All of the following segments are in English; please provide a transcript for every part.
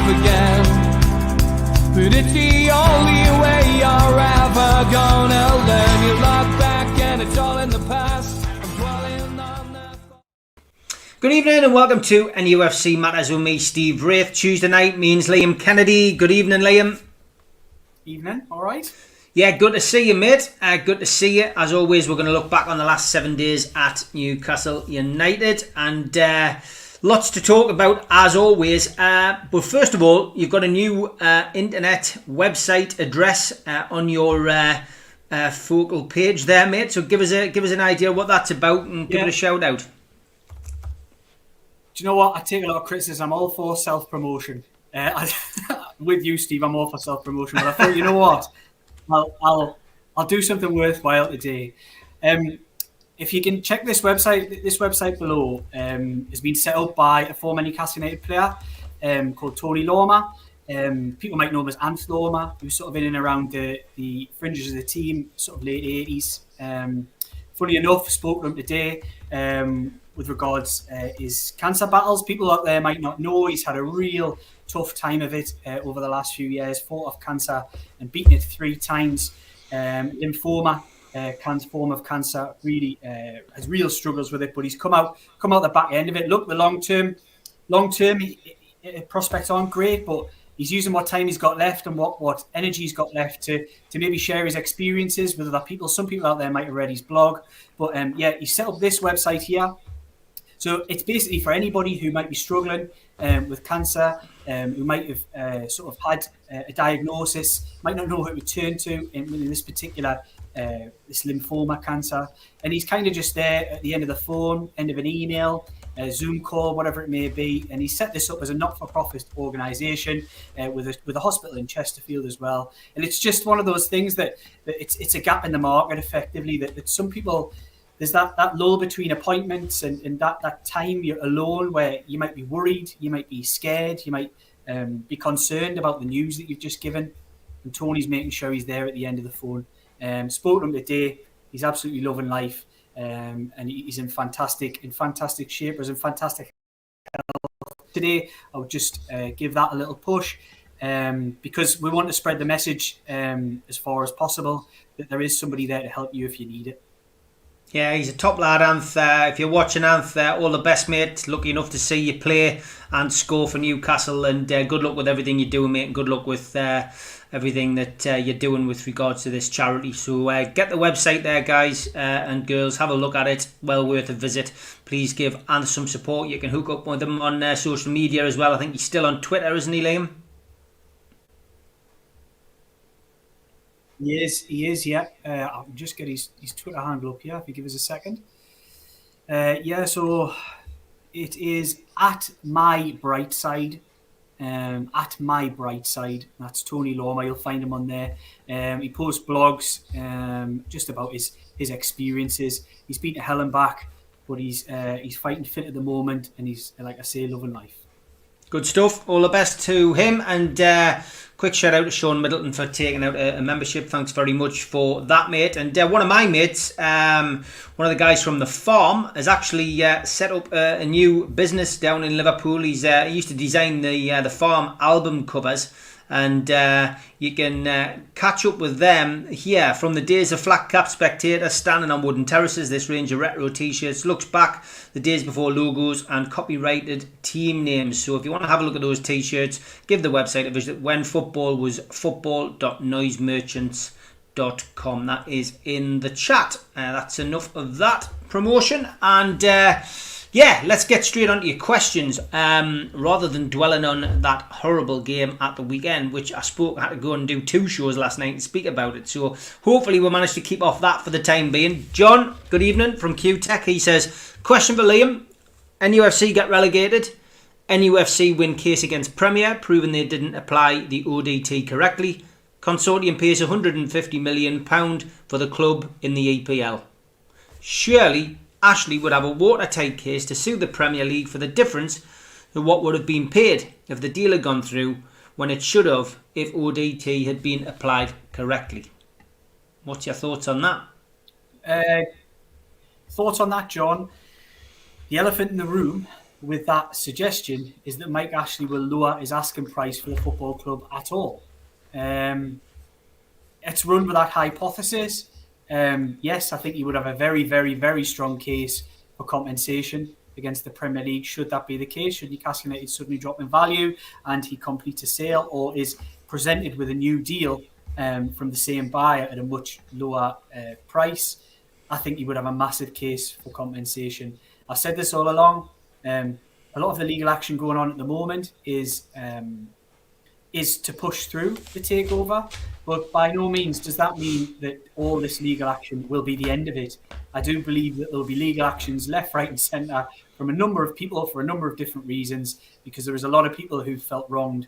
life again. But it's the only way you're ever gonna learn. You look back and it's all in the past. I'm dwelling on that. Good evening and welcome to NUFC Matters with me, Steve Wraith. Tuesday night means Liam Kennedy. Good evening, Liam. Evening, alright? Yeah, good to see you, mate. Good to see you. As always, we're going to look back on the last 7 days at Newcastle United and lots to talk about, as always. But first of all, you've got a new internet website address on your focal page there, mate. So give us an idea what that's about and give it a shout out. Do you know what? I take a lot of criticism. I'm all for self-promotion. With you, Steve, I'm all for self-promotion. But I thought, you know what? I'll do something worthwhile today. If you can check this website below has been set up by a former Newcastle United player called Tony Loma. People might know him as Ant Loma, who's sort of in and around the fringes of the team, sort of late 80s. Funny enough, spoke to him today with regards his cancer battles. People out there might not know he's had a real tough time of it over the last few years, fought off cancer and beaten it 3 times. Lymphoma, form of cancer, really has real struggles with it, but he's come out the back end of it. Look, the long term prospects aren't great, but he's using what time he's got left and what energy he's got left to maybe share his experiences with other people. Some people out there might have read his blog, but he set up this website here. So it's basically for anybody who might be struggling with cancer, who might have sort of had a diagnosis, might not know who to turn to in this particular this lymphoma cancer. And he's kind of just there at the end of the phone, end of an email, a Zoom call, whatever it may be. And he set this up as a not-for-profit organisation with a hospital in Chesterfield as well. And it's just one of those things that it's a gap in the market, effectively, that some people... There's that lull between appointments and that time you're alone where you might be worried, you might be scared, you might be concerned about the news that you've just given. And Tony's making sure he's there at the end of the phone. Spoke to him today. He's absolutely loving life, and he's in fantastic shape. He's in fantastic health. Today, I would just give that a little push because we want to spread the message as far as possible that there is somebody there to help you if you need it. Yeah, he's a top lad, Anth. If you're watching, Anth, all the best, mate. Lucky enough to see you play and score for Newcastle, and good luck with everything you're doing, mate, and good luck with everything that you're doing with regards to this charity. So get the website there, guys and girls. Have a look at it. Well worth a visit. Please give Anth some support. You can hook up with him on social media as well. I think he's still on Twitter, isn't he, Liam? He is, yeah. I'll just get his Twitter handle up here if you give us a second. So it is at my bright side. At my bright side. That's Tony Loma. You'll find him on there. He posts blogs just about his experiences. He's been to hell and back, but he's fighting fit at the moment, and he's, like I say, loving life. Good stuff. All the best to him, and quick shout out to Sean Middleton for taking out a membership. Thanks very much for that, mate. And one of my mates, one of the guys from the farm, has actually set up a new business down in Liverpool. He used to design the farm album covers, and you can catch up with them here from the days of flat cap spectators standing on wooden terraces. This range of retro t-shirts looks back the days before logos and copyrighted team names. So if you want to have a look at those t-shirts, give the website a visit. When football was football.noisemerchants.com. That is in the chat. That's enough of that promotion, and let's get straight on to your questions. Rather than dwelling on that horrible game at the weekend, which I had to go and do 2 shows last night and speak about it. So hopefully we'll manage to keep off that for the time being. John, good evening from Q Tech. He says, question for Liam. NUFC get relegated. NUFC win case against Premier, proving they didn't apply the ODT correctly. Consortium pays £150 million for the club in the EPL. Surely Ashley would have a watertight case to sue the Premier League for the difference in what would have been paid if the deal had gone through when it should have if ODT had been applied correctly. What's your thoughts on that? Thoughts on that, John? The elephant in the room with that suggestion is that Mike Ashley will lower his asking price for the football club at all. It's run with that hypothesis. Yes, I think he would have a very, very, very strong case for compensation against the Premier League should that be the case, should Newcastle United suddenly drop in value and he completes a sale or is presented with a new deal from the same buyer at a much lower price. I think he would have a massive case for compensation. I've said this all along. A lot of the legal action going on at the moment is to push through the takeover, but by no means does that mean that all this legal action will be the end of it. I do believe that there will be legal actions left, right and centre from a number of people for a number of different reasons, because there is a lot of people who felt wronged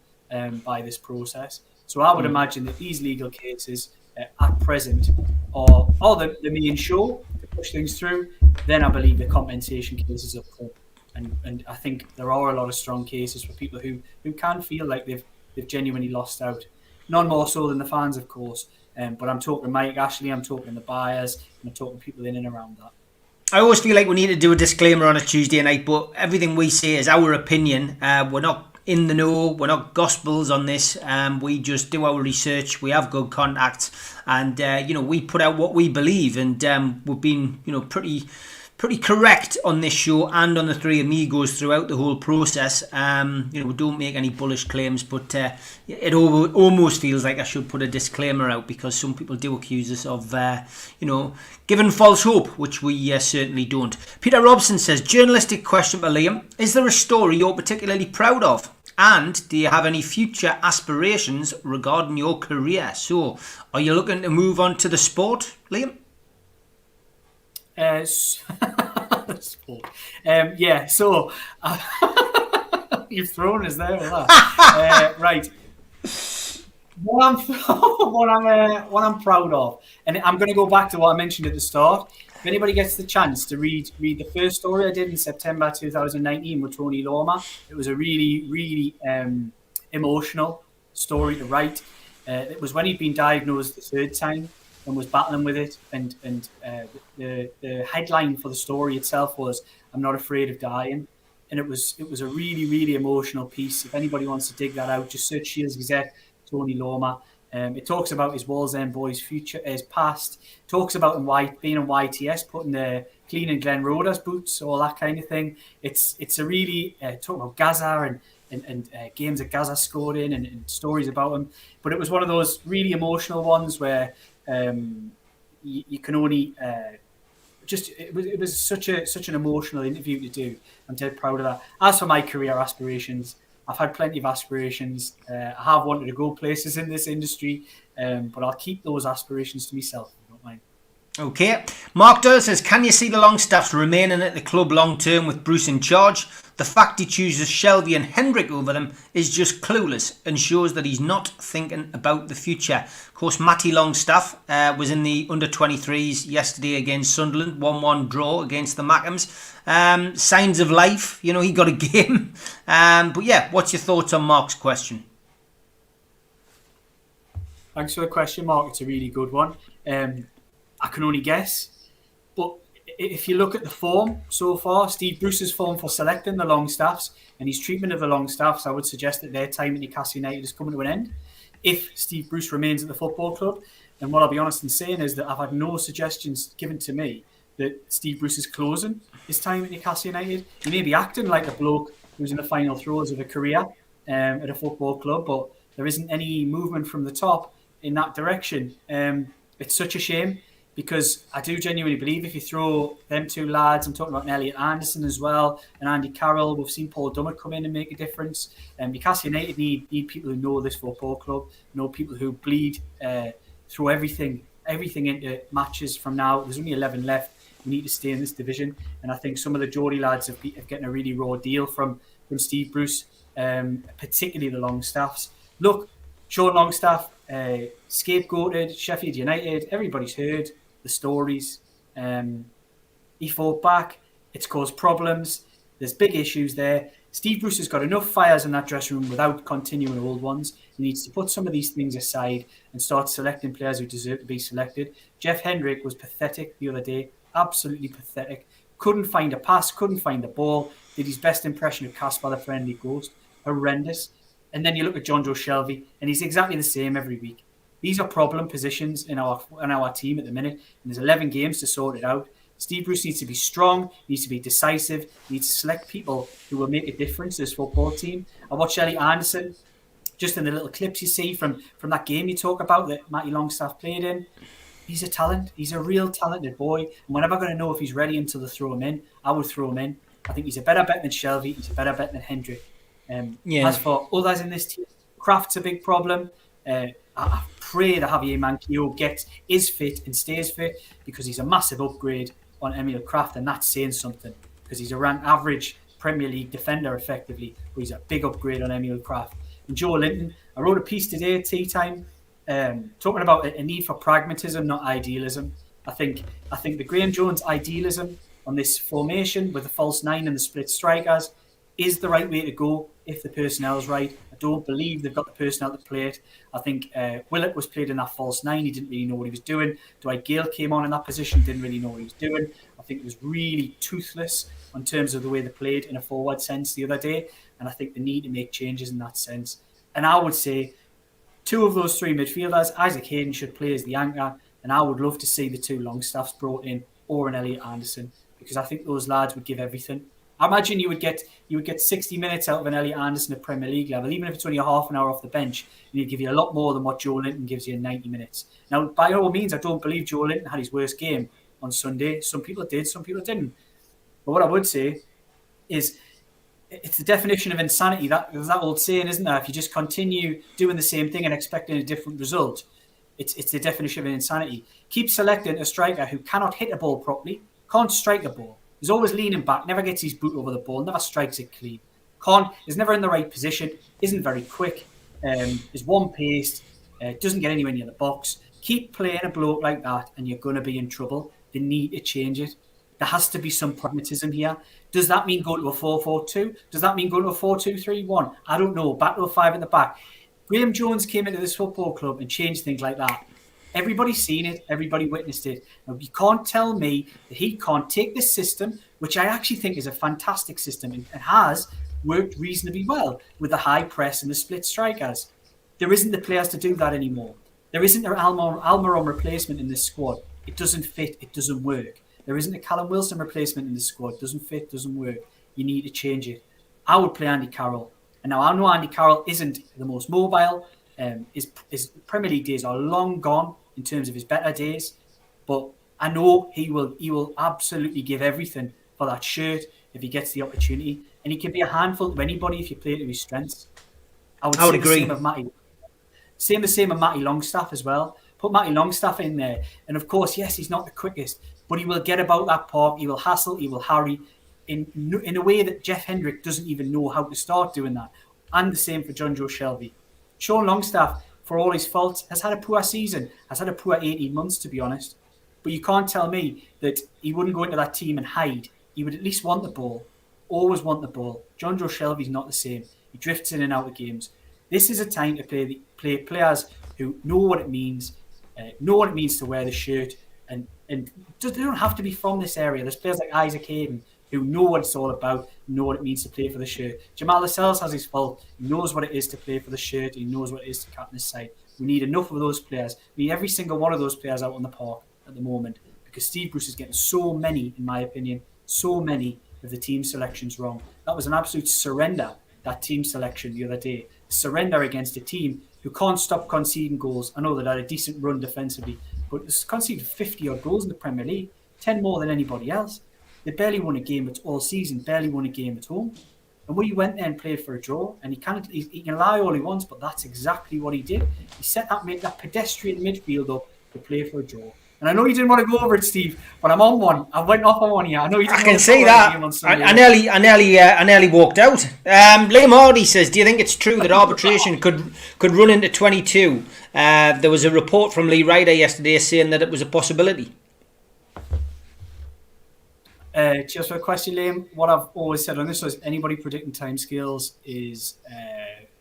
by this process. So I would imagine that these legal cases at present are the main show to push things through. Then I believe the compensation cases are put. And I think there are a lot of strong cases for people who can feel like they've genuinely lost out. None more so than the fans, of course. But I'm talking Mike Ashley, I'm talking the buyers, and I'm talking people in and around that. I always feel like we need to do a disclaimer on a Tuesday night, but everything we say is our opinion. We're not in the know, we're not gospels on this. We just do our research, we have good contacts, and we put out what we believe, and we've been pretty correct on this show and on the Three Amigos throughout the whole process. We don't make any bullish claims, but it almost feels like I should put a disclaimer out, because some people do accuse us of, giving false hope, which we certainly don't. Peter Robson says, journalistic question for Liam. Is there a story you're particularly proud of? And do you have any future aspirations regarding your career? So, are you looking to move on to the sport, Liam? So you've thrown us there with that. Right. What I'm proud of, and I'm going to go back to what I mentioned at the start. If anybody gets the chance to read the first story I did in September 2019 with Tony Loma, it was a really, really emotional story to write. It was when he'd been diagnosed the third time and was battling with it, and the headline for the story itself was "I'm not afraid of dying," and it was a really, really emotional piece. If anybody wants to dig that out, just search Shields Gazette, Tony Loma. It talks about his Wallsend boys' future, his past. Talks about him being in YTS, putting the cleaning Glenn Roda's boots, all that kind of thing. It's a really talk about Gaza and games that Gaza scored in, and stories about him. But it was one of those really emotional ones where you can only it was such an emotional interview to do. I'm dead proud of that. As for my career aspirations, I've had plenty of aspirations. I have wanted to go places in this industry, but I'll keep those aspirations to myself. I don't mind. Okay. Mark Doyle says, can you see the Longstaffs remaining at the club long term with Bruce in charge? The fact he chooses Shelby and Hendrick over them is just clueless and shows that he's not thinking about the future. Of course, Matty Longstaff was in the under-23s yesterday against Sunderland, 1-1 draw against the Mackhams. Signs of life, he got a game. But yeah, what's your thoughts on Mark's question? Thanks for the question, Mark. It's a really good one. I can only guess, but if you look at the form so far, Steve Bruce's form for selecting the Longstaffs and his treatment of the Longstaffs, I would suggest that their time at Newcastle United is coming to an end. If Steve Bruce remains at the football club, and what I'll be honest in saying is that I've had no suggestions given to me that Steve Bruce is closing his time at Newcastle United. He may be acting like a bloke who's in the final throes of a career at a football club, but there isn't any movement from the top in that direction. It's such a shame, because I do genuinely believe if you throw them two lads, I'm talking about Elliot Anderson as well, and Andy Carroll, we've seen Paul Dummett come in and make a difference. Newcastle United need people who know this football club, know people who bleed through everything into matches from now. There's only 11 left. We need to stay in this division. And I think some of the Geordie lads have getting a really raw deal from Steve Bruce, particularly the Longstaffs. Look, Sean Longstaff, scapegoated, Sheffield United, everybody's heard the stories. He fought back. It's caused problems. There's big issues there. Steve Bruce has got enough fires in that dressing room without continuing old ones. He needs to put some of these things aside and start selecting players who deserve to be selected. Jeff Hendrick was pathetic the other day. Absolutely pathetic. Couldn't find a pass, couldn't find the ball. Did his best impression of Caspar the Friendly Ghost. Horrendous. And then you look at John Joe Shelby, and he's exactly the same every week. These are problem positions in our team at the minute, and there's 11 games to sort it out. Steve Bruce needs to be strong, needs to be decisive, needs to select people who will make a difference to this football team. I watched Elliot Anderson, just in the little clips you see from that game you talk about that Matty Longstaff played in. He's a talent. He's a real talented boy. And we're never going to know if he's ready until they throw him in. I would throw him in. I think he's a better bet than Shelby. He's a better bet than Hendrick. As for others in this team, Kraft's a big problem. I pray that Javier Manquillo is fit and stays fit, because he's a massive upgrade on Emil Kraft, and that's saying something, because he's a ranked average Premier League defender effectively, but he's a big upgrade on Emil Kraft. And Joe Linton, I wrote a piece today at tea time talking about a need for pragmatism, not idealism. I think the Graham Jones idealism on this formation with the false nine and the split strikers is the right way to go if the personnel's right. I don't believe they've got the personnel to play it. I think Willett was played in that false nine. He didn't really know what he was doing. Dwight Gale came on in that position, didn't really know what he was doing. I think it was really toothless in terms of the way they played in a forward sense the other day. And I think they need to make changes in that sense. And I would say two of those three midfielders, Isaac Hayden should play as the anchor. And I would love to see the two Longstaffs brought in, or an Elliot Anderson, because I think those lads would give everything. I imagine you would get 60 minutes out of an Elliot Anderson at Premier League level, even if it's only a half an hour off the bench. And he'd give you a lot more than what Joe Linton gives you in 90 minutes. Now, by all means, I don't believe Joe Linton had his worst game on Sunday. Some people did, some people didn't. But what I would say is it's the definition of insanity. There's that old saying, isn't there? If you just continue doing the same thing and expecting a different result, it's the definition of insanity. Keep selecting a striker who cannot hit a ball properly, can't strike a ball. He's always leaning back, never gets his boot over the ball, never strikes it clean. Is never in the right position, isn't very quick, is one-paced, doesn't get anywhere near the box. Keep playing a bloke like that and you're going to be in trouble. They need to change it. There has to be some pragmatism here. Does that mean go to a 4-4-2? Does that mean go to a 4-2-3-1? I don't know. Back to a 5 at the back. Graham Jones came into this football club and changed things like that. Everybody's seen it. Everybody witnessed it. Now, you can't tell me that he can't take this system, which I actually think is a fantastic system and has worked reasonably well with the high press and the split strikers. There isn't the players to do that anymore. There isn't an Almiron replacement in this squad. It doesn't fit. It doesn't work. There isn't a Callum Wilson replacement in this squad. It doesn't fit. Doesn't work. You need to change it. I would play Andy Carroll. And now I know Andy Carroll isn't the most mobile. His Premier League days are long gone in terms of his better days, but I know he will absolutely give everything for that shirt if he gets the opportunity, and he can be a handful to anybody if you play to his strengths. I would agree. The same of Matty Longstaff as well. Put Matty Longstaff in there, and of course, yes, he's not the quickest, but he will get about that park. He will hassle. He will harry in a way that Jeff Hendrick doesn't even know how to start doing that. And the same for John Joe Shelby. Sean Longstaff, for all his faults, has had a poor season, has had a poor 18 months, to be honest. But you can't tell me that he wouldn't go into that team and hide. He would at least want the ball, always want the ball. John Joe Shelby's not the same. He drifts in and out of games. This is a time to play players who know what it means to wear the shirt, and they don't have to be from this area. There's players like Isaac Hayden who know what it's all about, know what it means to play for the shirt. Jamal Lascelles has his fault. He knows what it is to play for the shirt. He knows what it is to captain his side. We need enough of those players. We need every single one of those players out on the park at the moment, because Steve Bruce is getting so many, in my opinion, so many of the team selections wrong. That was an absolute surrender, that team selection the other day. Surrender against a team who can't stop conceding goals. I know that had a decent run defensively, but it's conceded 50-odd goals in the Premier League, 10 more than anybody else. They barely won a game all season, barely won a game at home. And we went there and played for a draw, and he can lie all he wants, but that's exactly what he did. He set that pedestrian midfield up to play for a draw. And I know you didn't want to go over it, Steve, but I'm on one. I went off on one here. I know you didn't. I can see that. I nearly walked out. Liam Hardy says, "Do you think it's true that arbitration could run into 22?" There was a report from Lee Ryder yesterday saying that it was a possibility. Just for a question, Liam, what I've always said on this was anybody predicting timescales is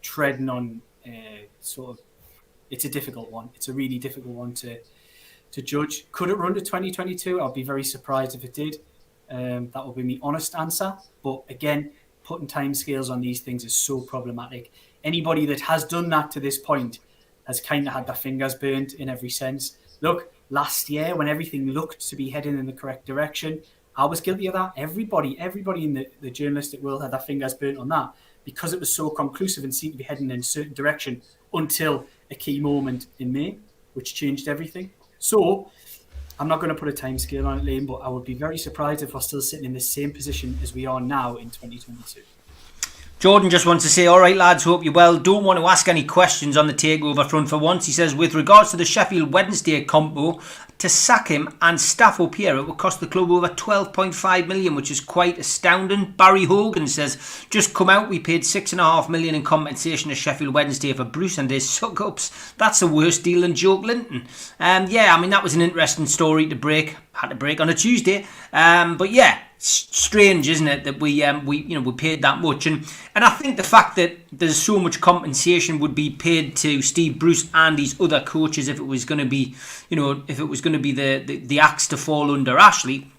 treading on it's a difficult one. It's a really difficult one to judge. Could it run to 2022? I'd be very surprised if it did. That will be my honest answer. But again, putting timescales on these things is so problematic. Anybody that has done that to this point has kind of had their fingers burnt in every sense. Look, last year when everything looked to be heading in the correct direction, I was guilty of that. Everybody in the journalistic world had their fingers burnt on that because it was so conclusive and seemed to be heading in a certain direction until a key moment in May, which changed everything. So I'm not going to put a timescale on it, Liam, but I would be very surprised if we're still sitting in the same position as we are now in 2022. Jordan just wants to say, all right, lads, hope you're well. Don't want to ask any questions on the takeover front for once. He says, with regards to the Sheffield Wednesday combo, to sack him and staff up here, it would cost the club over 12.5 million, which is quite astounding. Barry Hogan says, just come out, we paid 6.5 million in compensation to Sheffield Wednesday for Bruce and his suck-ups. That's a worse deal than Joe Linton. Yeah, I mean, that was an interesting story to break. Had to break on a Tuesday. But yeah, strange, isn't it, that we paid that much, and I think the fact that there's so much compensation would be paid to Steve Bruce and his other coaches if it was going to be, the axe to fall under Ashley,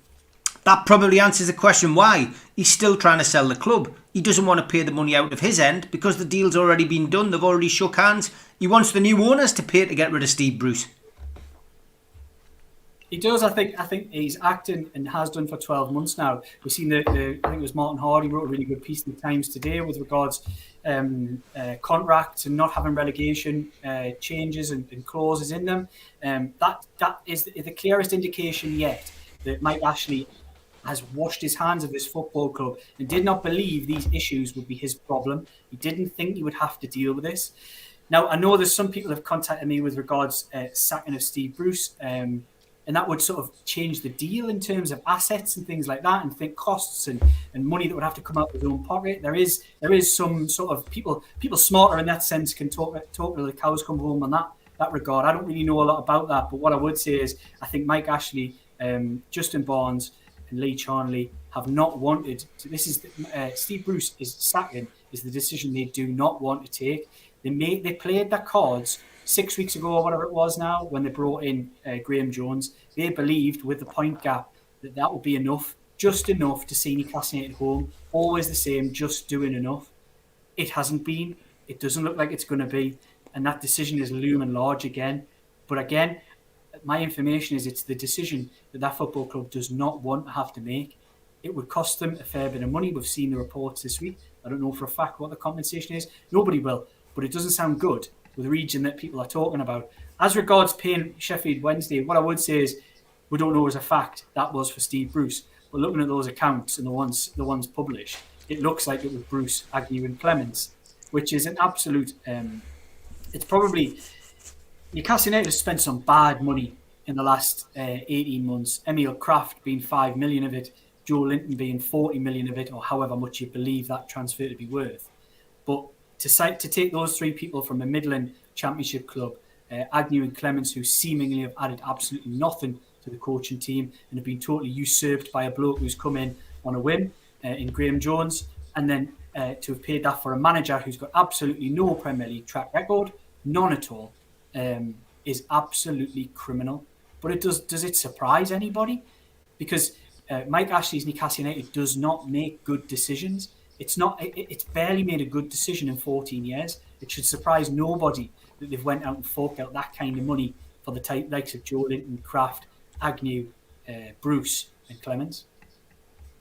that probably answers the question why he's still trying to sell the club. He doesn't want to pay the money out of his end because the deal's already been done. They've already shook hands. He wants the new owners to pay to get rid of Steve Bruce. He does. I think he's acting and has done for 12 months now. We've seen I think it was Martin Hardy wrote a really good piece in the Times today with regards contracts and not having relegation changes and clauses in them. That is the clearest indication yet that Mike Ashley has washed his hands of this football club and did not believe these issues would be his problem. He didn't think he would have to deal with this. Now, I know there's some people have contacted me with regards sacking of Steve Bruce. And that would sort of change the deal in terms of assets and things like that, and think costs and money that would have to come out of his own pocket. There is some sort of people smarter in that sense can talk till the cows come home on that regard. I don't really know a lot about that, but what I would say is I think Mike Ashley, Justin Barnes, and Lee Charnley have not wanted to. This is Steve Bruce is sacking is the decision they do not want to take. They played their cards 6 weeks ago or whatever it was now when they brought in Graham Jones. They believed with the point gap that would be enough, just enough to see Newcastle United home. Always the same, just doing enough. It hasn't been. It doesn't look like it's going to be. And that decision is looming large again. But again, my information is it's the decision that football club does not want to have to make. It would cost them a fair bit of money. We've seen the reports this week. I don't know for a fact what the compensation is. Nobody will. But it doesn't sound good with the region that people are talking about. As regards paying Sheffield Wednesday, what I would say is we don't know as a fact that was for Steve Bruce. But looking at those accounts and the ones published, it looks like it was Bruce, Agnew and Clements, which is an absolute... it's probably... Newcastle United has spent some bad money in the last 18 months. Emil Kraft being 5 million of it, Joe Linton being 40 million of it, or however much you believe that transfer to be worth. But to take those three people from a Midland Championship club, Agnew and Clements, who seemingly have added absolutely nothing to the coaching team and have been totally usurped by a bloke who's come in on a whim in Graham Jones, and then to have paid that for a manager who's got absolutely no Premier League track record, none at all, is absolutely criminal. But does it surprise anybody? Because Mike Ashley's Newcastle United does not make good decisions. It's barely made a good decision in 14 years. It should surprise nobody that they've went out and forked out that kind of money for the likes of Joe Linton, Kraft, Agnew, Bruce and Clements.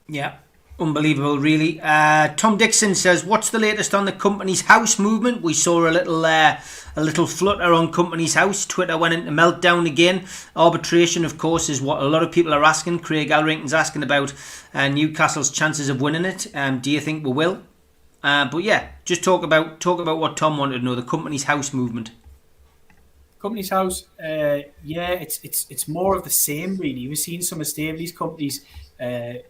Yeah, unbelievable, really. Tom Dixon says, what's the latest on the Company's House movement? We saw a little flutter on Company's House. Twitter went into meltdown again. Arbitration, of course, is what a lot of people are asking. Craig Alrington's asking about Newcastle's chances of winning it. Do you think we will? But yeah, just talk about what Tom wanted to know, the Company's House movement. Company's House, it's more of the same, really. We've seen some of Staveley's companies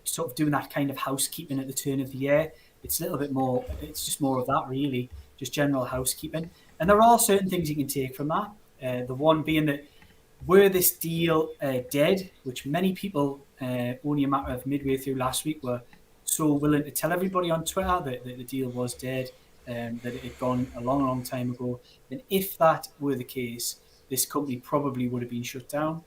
sort of doing that kind of housekeeping at the turn of the year. It's a little bit more, it's just more of that, really, just general housekeeping. And there are certain things you can take from that. The one being that were this deal dead, which many people only a matter of midway through last week were so willing to tell everybody on Twitter that the deal was dead, that it had gone a long, long time ago. And if that were the case, this company probably would have been shut down.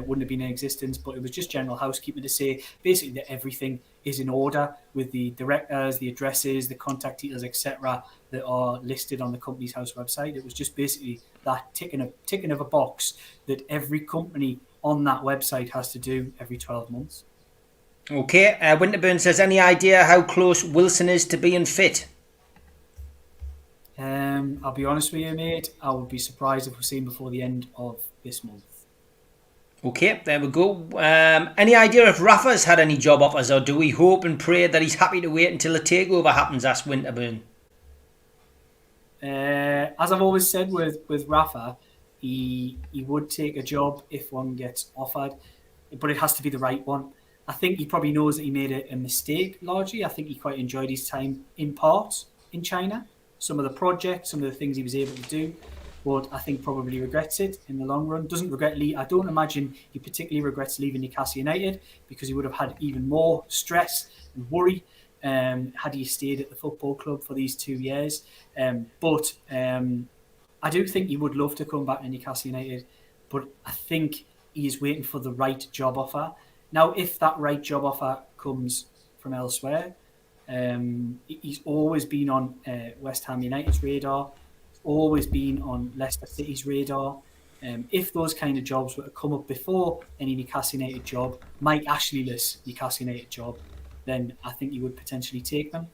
wouldn't have been in existence. But it was just general housekeeping to say basically that everything is in order with the directors, the addresses, the contact details, etc., that are listed on the Companies House website. It was just basically that ticking of a box that every company on that website has to do every 12 months. Okay, Winterburn says, any idea how close Wilson is to being fit? I'll be honest with you, mate. I would be surprised if we're seen before the end of this month. Okay, there we go. Any idea if Rafa's had any job offers, or do we hope and pray that he's happy to wait until the takeover happens? Asked Winterburn. As I've always said with Rafa, he would take a job if one gets offered, but it has to be the right one. I think he probably knows that he made a mistake largely. I think he quite enjoyed his time in part in China. Some of the projects, some of the things he was able to do, but I think probably regrets it in the long run. Doesn't regret I don't imagine he particularly regrets leaving Newcastle United, because he would have had even more stress and worry had he stayed at the football club for these 2 years. But I do think he would love to come back to Newcastle United, but I think he is waiting for the right job offer. Now, if that right job offer comes from elsewhere, he's always been on West Ham United's radar, always been on Leicester City's radar. If those kind of jobs were to come up before any Newcastle United job, Mike Ashley-less Newcastle United job, then I think he would potentially take them.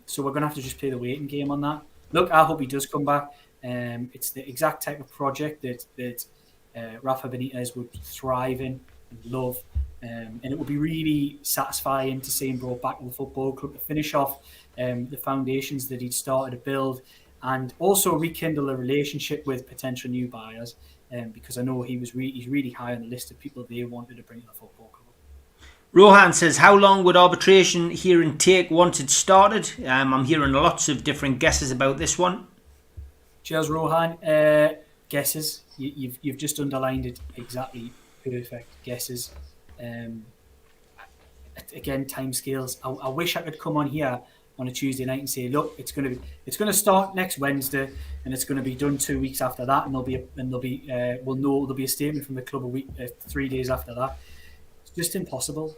So we're going to have to just play the waiting game on that. Look, I hope he does come back. It's the exact type of project that Rafa Benitez would thrive in and love. And it would be really satisfying to see him brought back to the football club to finish off the foundations that he'd started to build, and also rekindle a relationship with potential new buyers, because I know he's really high on the list of people they wanted to bring to the football club. Rohan says, how long would arbitration hearing take once it started? I'm hearing lots of different guesses about this one. Cheers, Rohan. Guesses. You've just underlined it exactly. Perfect. Guesses. Again, timescales. I wish I could come on here on a Tuesday night and say, look, it's going to start next Wednesday, and it's going to be done 2 weeks after that, and we'll know there'll be a statement from the club a week, 3 days after that. It's just impossible.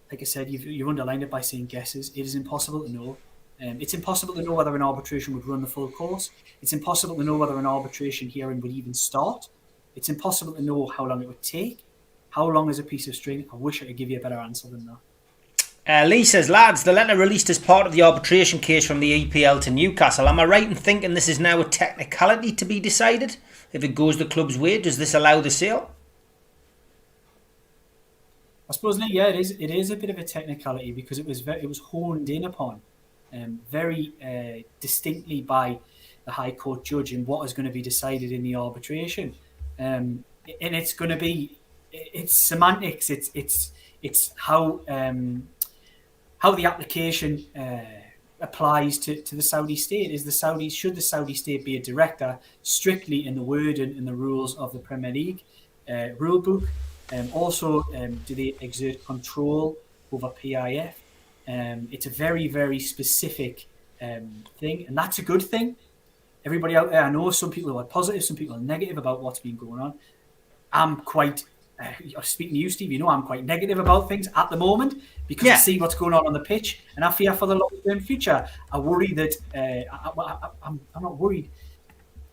Like I said, you've underlined it by saying guesses. It is impossible to know. It's impossible to know whether an arbitration would run the full course. It's impossible to know whether an arbitration hearing would even start. It's impossible to know how long it would take. How long is a piece of string? I wish I could give you a better answer than that. Lee says, lads, the letter released as part of the arbitration case from the EPL to Newcastle. Am I right in thinking this is now a technicality to be decided? If it goes the club's way, does this allow the sale? I suppose, yeah, it is a bit of a technicality, because it was honed in upon very distinctly by the High Court judge in what is going to be decided in the arbitration, and it's going to be semantics. It's how the application applies to the Saudi state. Should the Saudi state be a director strictly in the word and in the rules of the Premier League rule book? Also, do they exert control over PIF? It's a very, very specific thing, and that's a good thing. Everybody out there, I know some people are positive, some people are negative about what's been going on. I'm quite, speaking to you, Steve, you know I'm quite negative about things at the moment, because I see what's going on the pitch, and I fear for the long-term future. I worry that, I'm not worried.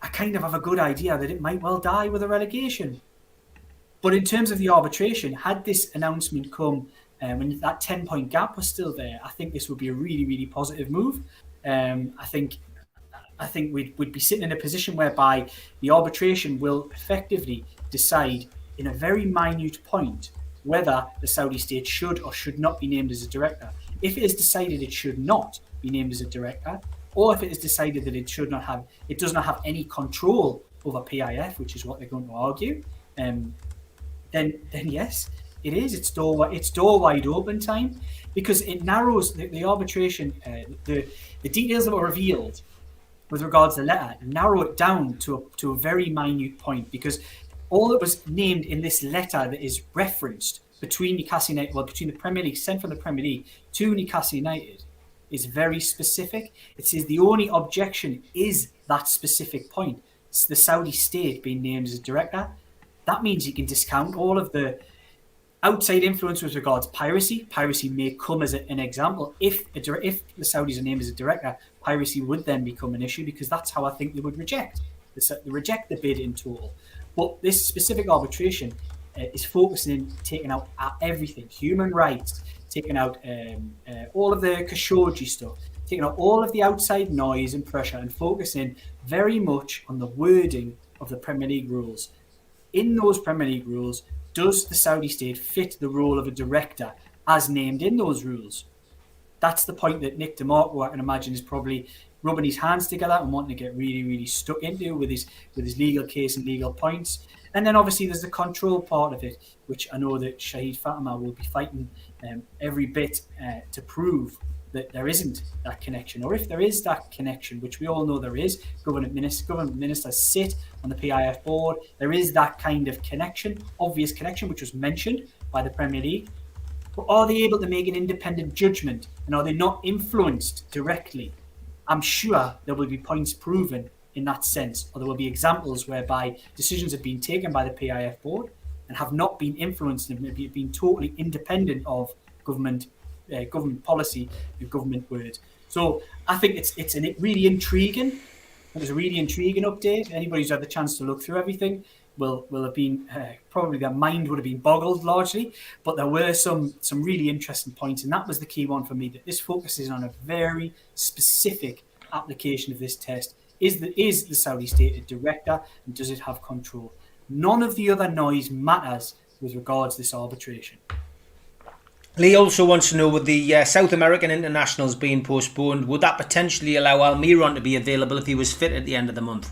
I kind of have a good idea that it might well die with a relegation. But in terms of the arbitration, had this announcement come when that 10-point gap was still there, I think this would be a really, really positive move. I think we'd be sitting in a position whereby the arbitration will effectively decide in a very minute point whether the Saudi state should or should not be named as a director. If it is decided it should not be named as a director, or if it is decided that it does not have any control over PIF, which is what they're going to argue, then yes, it is. It's door wide open time, because it narrows the arbitration. The details that were revealed with regards to the letter narrow it down to a very minute point, because all that was named in this letter that is referenced between Newcastle United, between the Premier League, sent from the Premier League to Newcastle United, is very specific. It says the only objection is that specific point. It's the Saudi state being named as a director. that means you can discount all of the outside influence with regards to piracy. Piracy may come as an example. If the Saudis are named as a director, piracy would then become an issue, because that's how I think they would reject the bid in total. But this specific arbitration is focusing in taking out everything: human rights, taking out all of the Khashoggi stuff, taking out all of the outside noise and pressure, and focusing very much on the wording of the Premier League rules. In those Premier League rules, does the Saudi state fit the role of a director as named in those rules? That's the point that Nick DeMarco, I can imagine, is probably rubbing his hands together and wanting to get really, really stuck into with his legal case and legal points. And then obviously there's the control part of it, which I know that Shahid Fatima will be fighting every bit to prove that there isn't that connection. Or if there is that connection, which we all know there is, government ministers sit on the PIF board, there is that kind of connection, obvious connection, which was mentioned by the Premier League. But are they able to make an independent judgment, and are they not influenced directly? I'm sure there will be points proven in that sense, or there will be examples whereby decisions have been taken by the PIF board and have not been influenced and have been totally independent of government policy and government words. So I think it's a really intriguing update. Anybody who's had the chance to look through everything will have been probably their mind would have been boggled largely, but there were some really interesting points, and that was the key one for me, that this focuses on a very specific application of this test. Is the Saudi state a director, and does it have control? None of the other noise matters with regards to this arbitration. Lee also wants to know, with the South American internationals being postponed, would that potentially allow Almiron to be available if he was fit at the end of the month?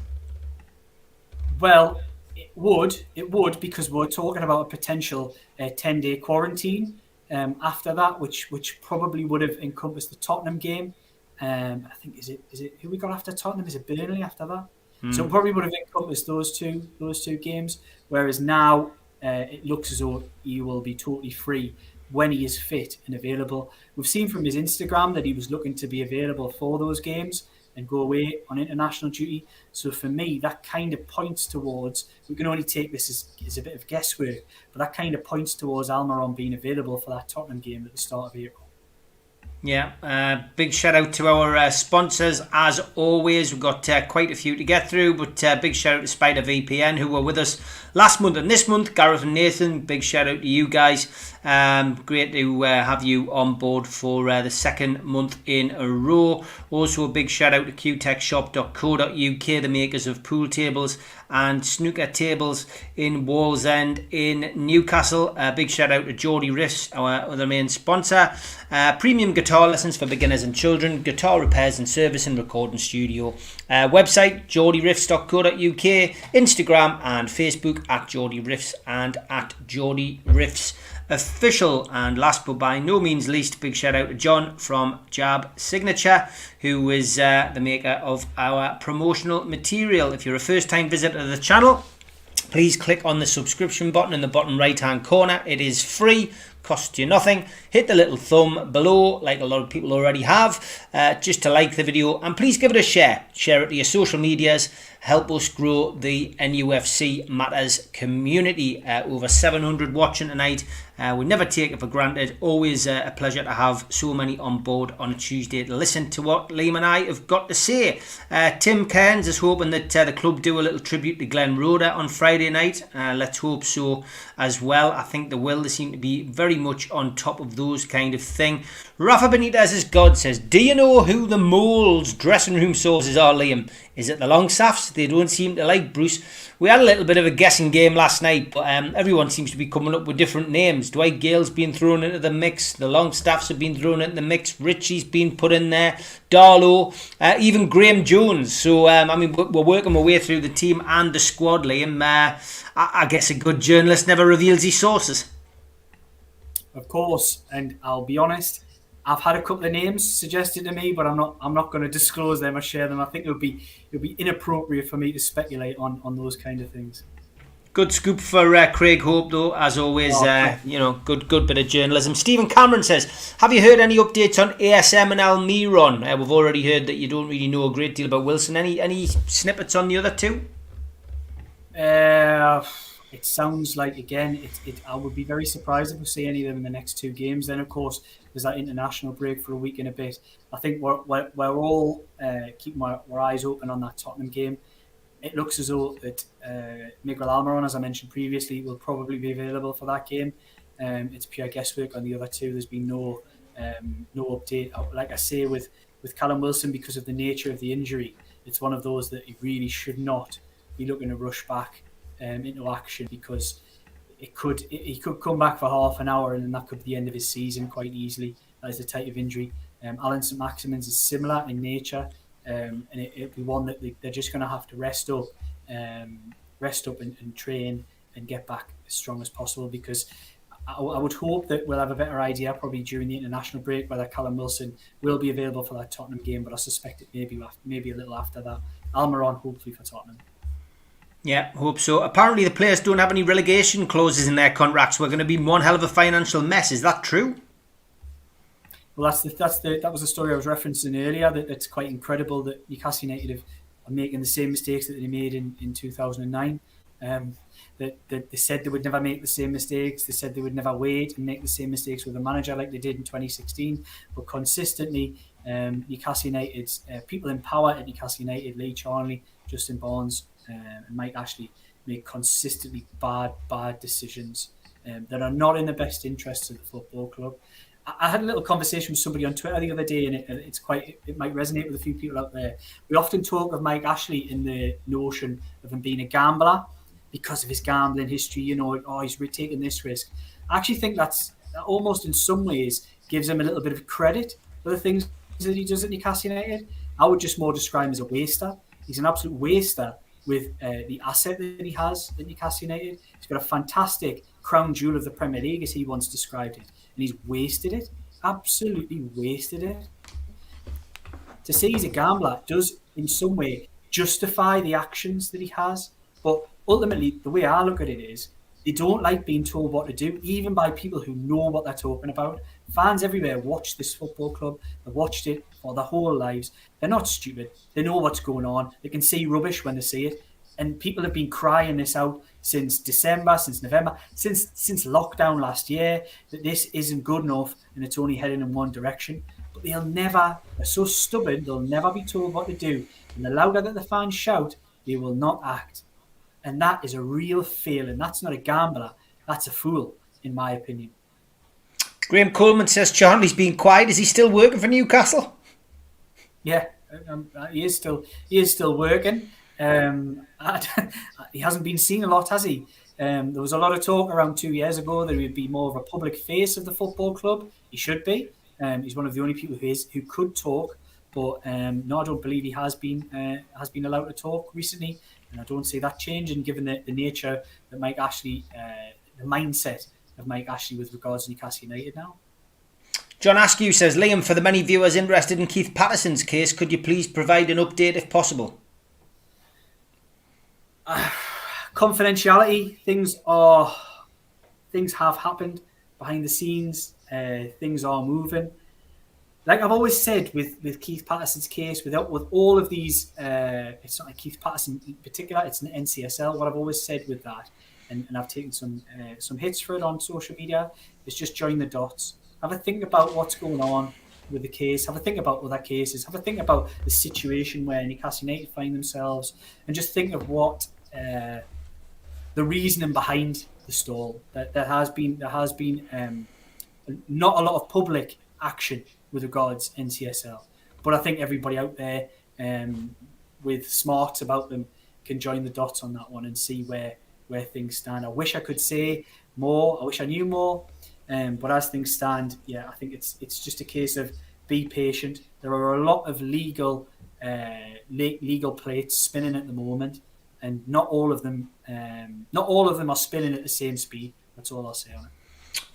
Well, it would, because we're talking about a potential 10-day quarantine after that, which probably would have encompassed the Tottenham game. I think is it who we got after Tottenham? Is it Burnley after that? So it probably would have encompassed those two games. Whereas now it looks as though he will be totally free when he is fit and available. We've seen from his Instagram that he was looking to be available for those games and go away on international duty. So for me, that kind of points towards, we can only take this as a bit of guesswork, but that kind of points towards Almiron being available for that Tottenham game at the start of April. Yeah, big shout out to our sponsors as always. We've got quite a few to get through, but big shout out to Spider VPN, who were with us last month and this month. Gareth and Nathan, big shout out to you guys. Great to have you on board for the second month in a row. Also a big shout out to qtechshop.co.uk, the makers of pool tables and snooker tables in Wallsend in Newcastle. Big shout out to Geordie Riffs, our other main sponsor. Premium guitar lessons for beginners and children, guitar repairs and service and recording studio. Website geordieriffs.co.uk, Instagram and Facebook at Geordie Riffs and at Geordie Riffs Official. And last but by no means least, big shout out to John from Jab Signature, who is the maker of our promotional material. If you're a first time visitor to the channel, please click on the subscription button in the bottom right hand corner. It is free, costs you nothing. Hit the little thumb below, like a lot of people already have, just to like the video, and please give it a share it to your social medias. Help us grow the NUFC Matters community. Over 700 watching tonight. We never take it for granted. Always a pleasure to have so many on board on a Tuesday to listen to what Liam and I have got to say. Tim Cairns is hoping that the club do a little tribute to Glenn Roeder on Friday night. Let's hope so as well. I think they will. They seem to be very much on top of those kind of thing. Rafa Benitez's God says, do you know who the Moles dressing room sources are, Liam? Is it the Longstaffs? They don't seem to like Bruce. We had a little bit of a guessing game last night, but everyone seems to be coming up with different names. Dwight Gale's been thrown into the mix. The Longstaffs have been thrown into the mix. Richie's been put in there. Darlow, even Graham Jones. So, we're working our way through the team and the squad, Liam. I guess a good journalist never reveals his sources. Of course, and I'll be honest, I've had a couple of names suggested to me, but I'm not going to disclose them or share them. I think it would be inappropriate for me to speculate on those kind of things. Good scoop for Craig Hope, though, as always. Good bit of journalism. Stephen Cameron says, have you heard any updates on ASM and Almiron? We've already heard that you don't really know a great deal about Wilson. Any snippets on the other two? it sounds like, again, I would be very surprised if we see any of them in the next 2 games. Then, of course, there's that international break for a week and a bit. I think we're all keeping our eyes open on that Tottenham game. It looks as though that Miguel Almiron, as I mentioned previously, will probably be available for that game. It's pure guesswork on the other 2. There's been no update. Like I say, with Callum Wilson, because of the nature of the injury, it's one of those that he really should not be looking to rush back into action, because he could come back for half an hour and then that could be the end of his season quite easily. That is the type of injury. Alan St. Maximin's is similar in nature, and it'll be one that they're just going to have to rest up and train and get back as strong as possible, because I would hope that we'll have a better idea probably during the international break whether Callum Wilson will be available for that Tottenham game, but I suspect it maybe a little after that. Almiron hopefully for Tottenham. Yeah, hope so. Apparently the players don't have any relegation clauses in their contracts. We're going to be one hell of a financial mess. Is that true? Well, that was the story I was referencing earlier. That it's quite incredible that Newcastle United are making the same mistakes that they made in 2009. That they said they would never make the same mistakes. They said they would never wait and make the same mistakes with a manager like they did in 2016. But consistently, Newcastle United's people in power at Newcastle United, Lee Charnley, Justin Barnes, and Mike Ashley, make consistently bad decisions that are not in the best interests of the football club. I had a little conversation with somebody on Twitter the other day, and it might resonate with a few people out there. We often talk of Mike Ashley in the notion of him being a gambler because of his gambling history. He's taking this risk. I actually think that almost in some ways gives him a little bit of credit for the things that he does at Newcastle United. I would just more describe him as a waster. He's an absolute waster with the asset that he has at Newcastle United. He's got a fantastic crown jewel of the Premier League, as he once described it, and he's wasted it, absolutely wasted it. To say he's a gambler does in some way justify the actions that he has, but ultimately the way I look at it is they don't like being told what to do, even by people who know what they're talking about. Fans everywhere watch this football club. They've watched it for their whole lives. They're not stupid. They know what's going on. They can see rubbish when they see it. And people have been crying this out since December, since November, since lockdown last year, that this isn't good enough and it's only heading in one direction. But they're so stubborn, they'll never be told what to do. And the louder that the fans shout, they will not act. And that is a real failing. That's not a gambler. That's a fool, in my opinion. Graham Coleman says Charnley's been quiet. Is he still working for Newcastle? Yeah, he is still working. He hasn't been seen a lot, has he? There was a lot of talk around 2 years ago that he would be more of a public face of the football club. He should be. He's one of the only people who could talk, but no, I don't believe he has been allowed to talk recently, and I don't see that changing given the nature that Mike Ashley, the mindset of Mike Ashley with regards to Newcastle United now. John Askew says, Liam, for the many viewers interested in Keith Patterson's case, could you please provide an update if possible? Confidentiality. Things have happened behind the scenes. Things are moving. Like I've always said with Keith Patterson's case, with all of these, it's not like Keith Patterson in particular, it's an NCSL. What I've always said with that, and I've taken some hits for it on social media, is just join the dots. Have a think about what's going on with the case. Have a think about other cases. Have a think about the situation where Newcastle United find themselves, and just think of what the reasoning behind the stall. There has been not a lot of public action with regards to NCSL, but I think everybody out there with smarts about them can join the dots on that one and see where things stand. I wish I could say more. I wish I knew more. But as things stand, yeah, I think it's just a case of be patient. There are a lot of legal plates spinning at the moment, and not all of them are spinning at the same speed. That's all I'll say on it.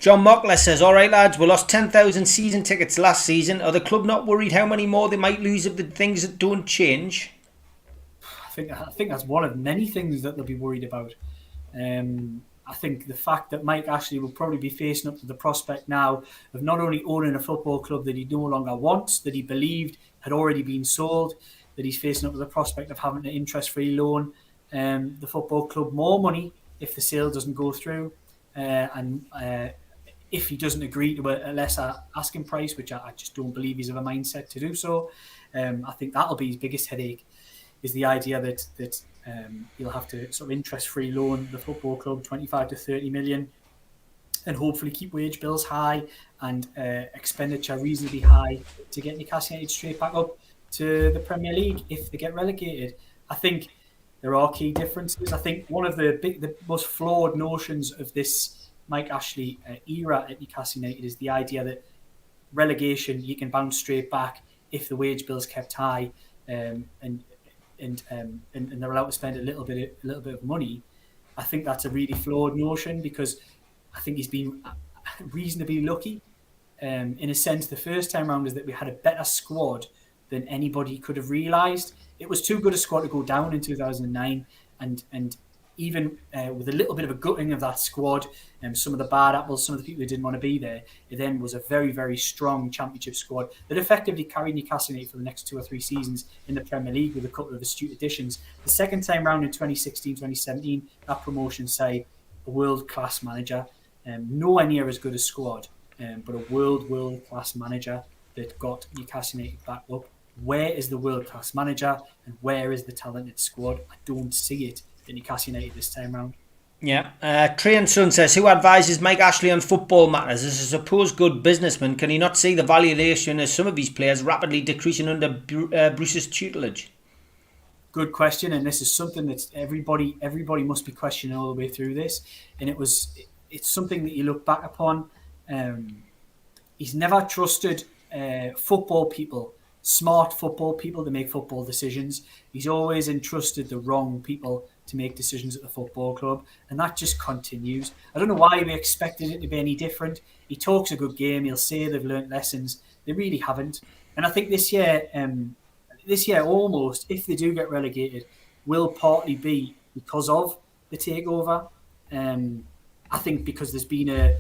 John Mockler says, all right, lads, we lost 10,000 season tickets last season. Are the club not worried how many more they might lose if the things don't change? I think that's one of many things that they'll be worried about. I think the fact that Mike Ashley will probably be facing up to the prospect now of not only owning a football club that he no longer wants, that he believed had already been sold, that he's facing up to the prospect of having an interest-free loan the football club more money if the sale doesn't go through, and if he doesn't agree to a lesser asking price, which I just don't believe he's of a mindset to do so. I think that'll be his biggest headache, is the idea that he'll have to sort of interest-free loan the football club 25 to 30 million, and hopefully keep wage bills high and expenditure reasonably high to get Newcastle United straight back up to the Premier League if they get relegated. I think there are key differences. I think one of the most flawed notions of this Mike Ashley era at Newcastle United is the idea that relegation, you can bounce straight back if the wage bill's kept high, and they're allowed to spend a little bit of money. I think that's a really flawed notion, because I think he's been reasonably lucky. In a sense, the first time round is that we had a better squad than anybody could have realised. It was too good a squad to go down in 2009, and even with a little bit of a gutting of that squad, some of the bad apples, some of the people who didn't want to be there, it then was a very, very strong championship squad that effectively carried Newcastle United for the next 2 or 3 seasons in the Premier League with a couple of astute additions. The second time round in 2016, 2017, that promotion side, a world-class manager, nowhere near as good a squad, but a world-class manager that got Newcastle United back up. Where is the world-class manager, and where is the talented squad? I don't see it in Newcastle United this time round. Yeah. Trey and Son says, who advises Mike Ashley on football matters? As a supposed good businessman, can he not see the valuation of some of these players rapidly decreasing under Bruce's tutelage? Good question, and this is something that everybody must be questioning all the way through this. And it's something that you look back upon. He's never trusted football people, smart football people, to make football decisions. He's always entrusted the wrong people to make decisions at the football club, and that just continues. I don't know why we expected it to be any different. He talks a good game. He'll say they've learnt lessons. They really haven't. And I think this year almost, if they do get relegated, will partly be because of the takeover. I think because there's been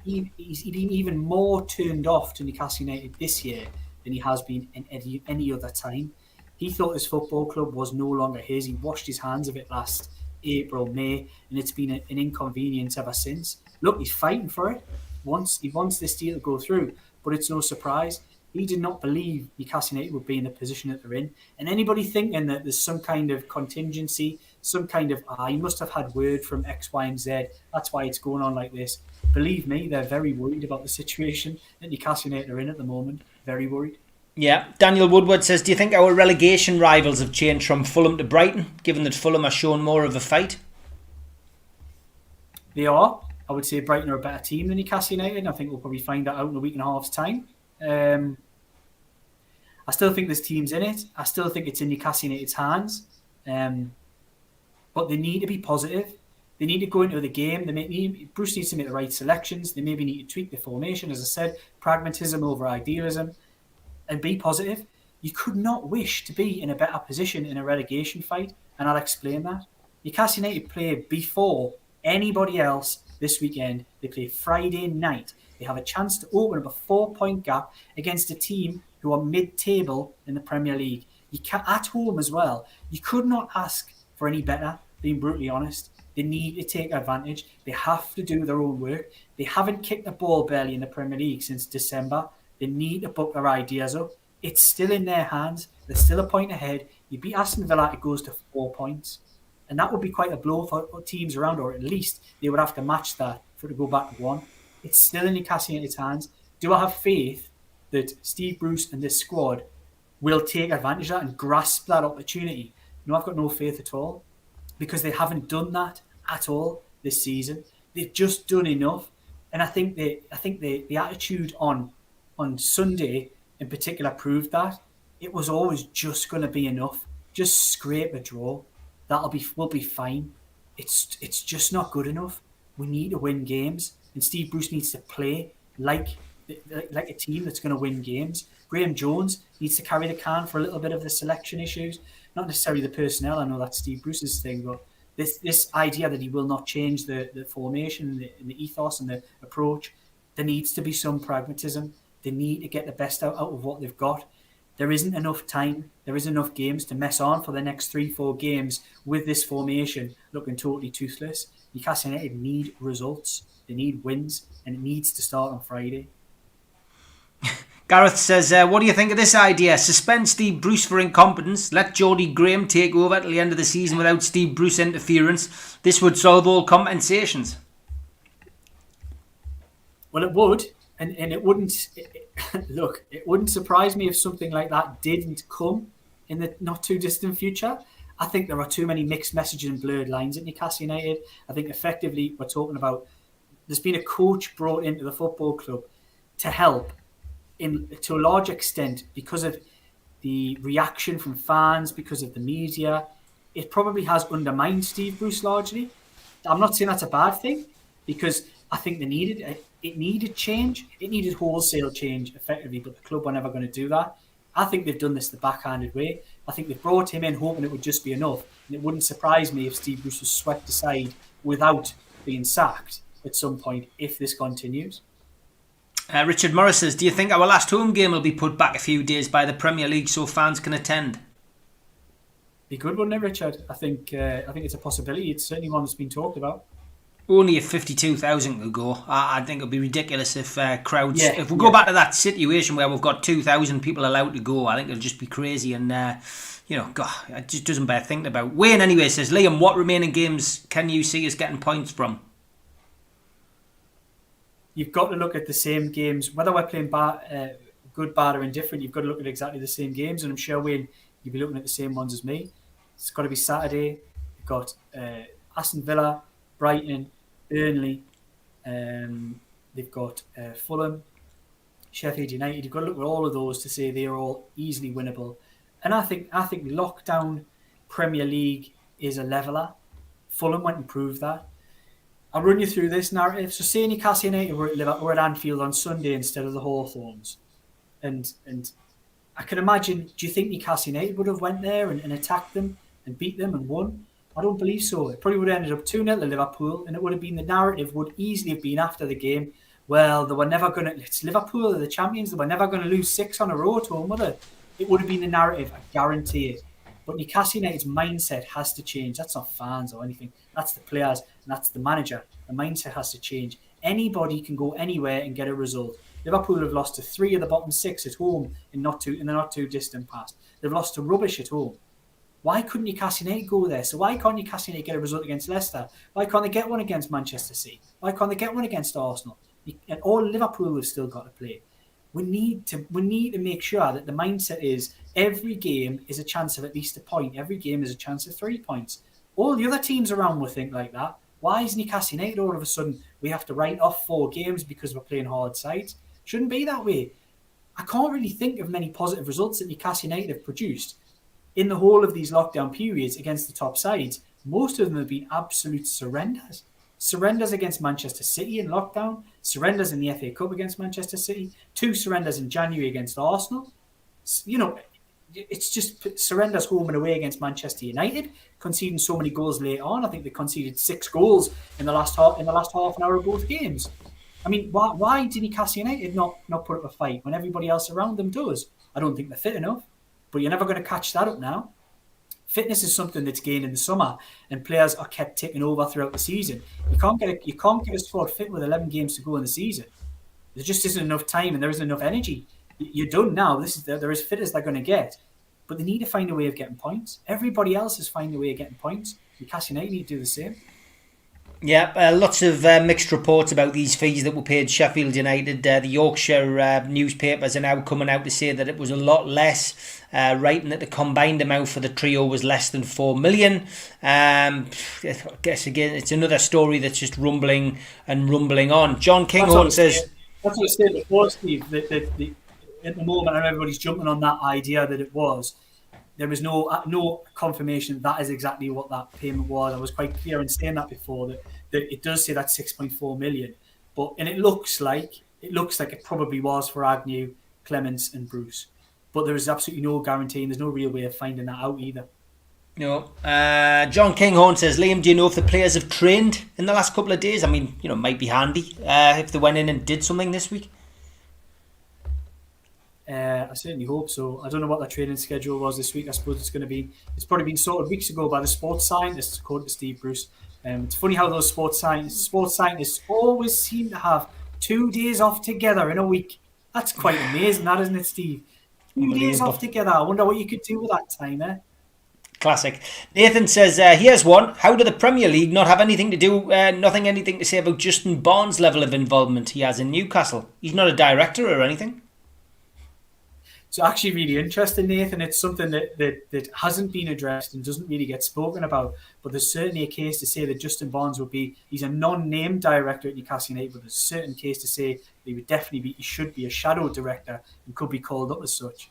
he's been even more turned off to Newcastle United this year than he has been in any other time. He thought his football club was no longer his. He washed his hands of it last April, May, and it's been an inconvenience ever since. Look, he's fighting for it. He wants this deal to go through, but it's no surprise. He did not believe Newcastle United would be in the position that they're in. And anybody thinking that there's some kind of contingency, some kind of, he must have had word from X, Y, and Z, that's why it's going on like this. Believe me, they're very worried about the situation that Newcastle United are in at the moment. Very worried. Yeah. Daniel Woodward says, do you think our relegation rivals have changed from Fulham to Brighton, given that Fulham are showing more of a fight? They are. I would say Brighton are a better team than Newcastle United. I think we'll probably find that out in a week and a half's time. I still think there's teams in it. I still think it's in Newcastle United's hands. But they need to be positive. They need to go into the game. Bruce needs to make the right selections. They maybe need to tweak the formation, as I said, pragmatism over idealism, and be positive. You could not wish to be in a better position in a relegation fight, and I'll explain that. Newcastle United play before anybody else this weekend. They play Friday night. They have a chance to open up a 4-point gap against a team who are mid-table in the Premier League. You can, at home as well. You could not ask for any better, being brutally honest. They need to take advantage. They have to do their own work. They haven't kicked the ball barely in the Premier League since December. They need to book their ideas up. It's still in their hands. They're still a point ahead. You beat Aston Villa, it goes to 4 points. And that would be quite a blow for teams around, or at least they would have to match that for it to go back to 1. It's still in Newcastle United's hands. Do I have faith that Steve Bruce and this squad will take advantage of that and grasp that opportunity? No, I've got no faith at all, because they haven't done that at all this season. They've just done enough. And I think the attitude on Sunday in particular proved that. It was always just going to be enough. Just scrape a draw. We'll be fine. It's just not good enough. We need to win games, and Steve Bruce needs to play like a team that's going to win games. Graham Jones needs to carry the can for a little bit of the selection issues, not necessarily the personnel. I know that's Steve Bruce's thing, but this idea that he will not change the formation and the ethos and the approach, there needs to be some pragmatism. They need to get the best out of what they've got. there isn't enough time, there isn't enough games to mess on for the next 3-4 games with this formation looking totally toothless. Newcastle United need results, they need wins, and it needs to start on Friday. Gareth says, what do you think of this idea? Suspend Steve Bruce for incompetence. Let Geordie Graham take over till the end of the season without Steve Bruce interference. This would solve all compensations. Well, it would. And it wouldn't... Look, it wouldn't surprise me if something like that didn't come in the not too distant future. I think there are too many mixed messages and blurred lines at Newcastle United. I think effectively we're talking about... There's been a coach brought into the football club to help to a large extent because of the reaction from fans, because of the media. It probably has undermined Steve Bruce largely. I'm not saying that's a bad thing, because I think it needed change. It needed wholesale change effectively, but the club were never going to do that. I think they've done this the backhanded way. I think they've brought him in hoping it would just be enough, and it wouldn't surprise me if Steve Bruce was swept aside without being sacked at some point if this continues. Richard Morris says, do you think our last home game will be put back a few days by the Premier League so fans can attend? Be good, wouldn't it, Richard? I think it's a possibility. It's certainly one that's been talked about. Only if 52,000 could go. I think it would be ridiculous if crowds... if we go back to that situation where we've got 2,000 people allowed to go, I think it'll just be crazy. And, God, it just doesn't bear thinking about. Wayne, anyway, says, Liam, what remaining games can you see us getting points from? You've got to look at the same games. Whether we're playing good, bad or indifferent, you've got to look at exactly the same games. And I'm sure, Wayne, you'll be looking at the same ones as me. It's got to be Saturday. You've got Aston Villa, Brighton, Burnley. They've got Fulham, Sheffield United. You've got to look at all of those to say they're all easily winnable. And I think lockdown Premier League is a leveller. Fulham went and proved that. I'll run you through this narrative. So say Newcastle United were at Anfield on Sunday instead of the Hawthorns. And I can imagine, do you think Newcastle United would have went there and attacked them and beat them and won? I don't believe so. It probably would have ended up 2-0 to Liverpool, and it would have been, the narrative would easily have been after the game, well, they were never going to, it's Liverpool, they're the champions, they were never going to lose 6 on a row to them, were they? It would have been the narrative, I guarantee it. But Newcastle United's mindset has to change. That's not fans or anything. That's the players and that's the manager. The mindset has to change. Anybody can go anywhere and get a result. Liverpool have lost to 3 of the bottom 6 at home in the not too distant past. They've lost to rubbish at home. Why couldn't Newcastle United go there? So why can't Newcastle United get a result against Leicester? Why can't they get one against Manchester City? Why can't they get one against Arsenal? And all Liverpool have still got to play. We need to make sure that the mindset is every game is a chance of at least a point. Every game is a chance of 3 points. All the other teams around will think like that. Why is Newcastle United all of a sudden we have to write off 4 games because we're playing hard sides? Shouldn't be that way. I can't really think of many positive results that Newcastle United have produced in the whole of these lockdown periods against the top sides. Most of them have been absolute surrenders. Surrenders against Manchester City in lockdown, surrenders in the FA Cup against Manchester City, 2 surrenders in January against Arsenal. You know, it's just surrenders home and away against Manchester United, conceding so many goals late on. I think they conceded 6 goals in the last half an hour of both games. I mean, why did Newcastle United not put up a fight when everybody else around them does? I don't think they're fit enough, but you're never going to catch that up now. Fitness is something that's gained in the summer, and players are kept taking over throughout the season. You can't get a squad fit with 11 games to go in the season. There just isn't enough time, and there isn't enough energy. You're done now. They're as fit as they're going to get, but they need to find a way of getting points. Everybody else is finding a way of getting points. Newcastle United need to do the same. Yeah, lots of mixed reports about these fees that were paid Sheffield United. The Yorkshire newspapers are now coming out to say that it was a lot less, writing that the combined amount for the trio was less than 4 million. I guess, again, it's another story that's just rumbling on. John Kinghorn says... That's what I said before, Steve, that at the moment everybody's jumping on that idea that it was. There was no confirmation that is exactly what that payment was. I was quite clear in saying that before, that it does say that 6.4 million, and it looks like it probably was for Agnew, Clements, and Bruce, but there is absolutely no guarantee, and there's no real way of finding that out either. No. John Kinghorn says, Liam, do you know if the players have trained in the last couple of days? I mean, it might be handy if they went in and did something this week. I certainly hope so. I don't know what the training schedule was this week. I suppose it's probably been sorted weeks ago by the sports scientists, according to Steve Bruce. It's funny how those sports scientists always seem to have 2 days off together in a week. That's quite amazing, that, isn't it, Steve? 2 days off together. I wonder what you could do with that time, eh? Classic. Nathan says, here's one. How did the Premier League not have anything to say about Justin Barnes' level of involvement he has in Newcastle? He's not a director or anything. It's actually really interesting, Nathan. It's something that hasn't been addressed and doesn't really get spoken about. But there's certainly a case to say that Justin Barnes he's a non-named director at Newcastle United, but there's a certain case to say that he should be a shadow director and could be called up as such.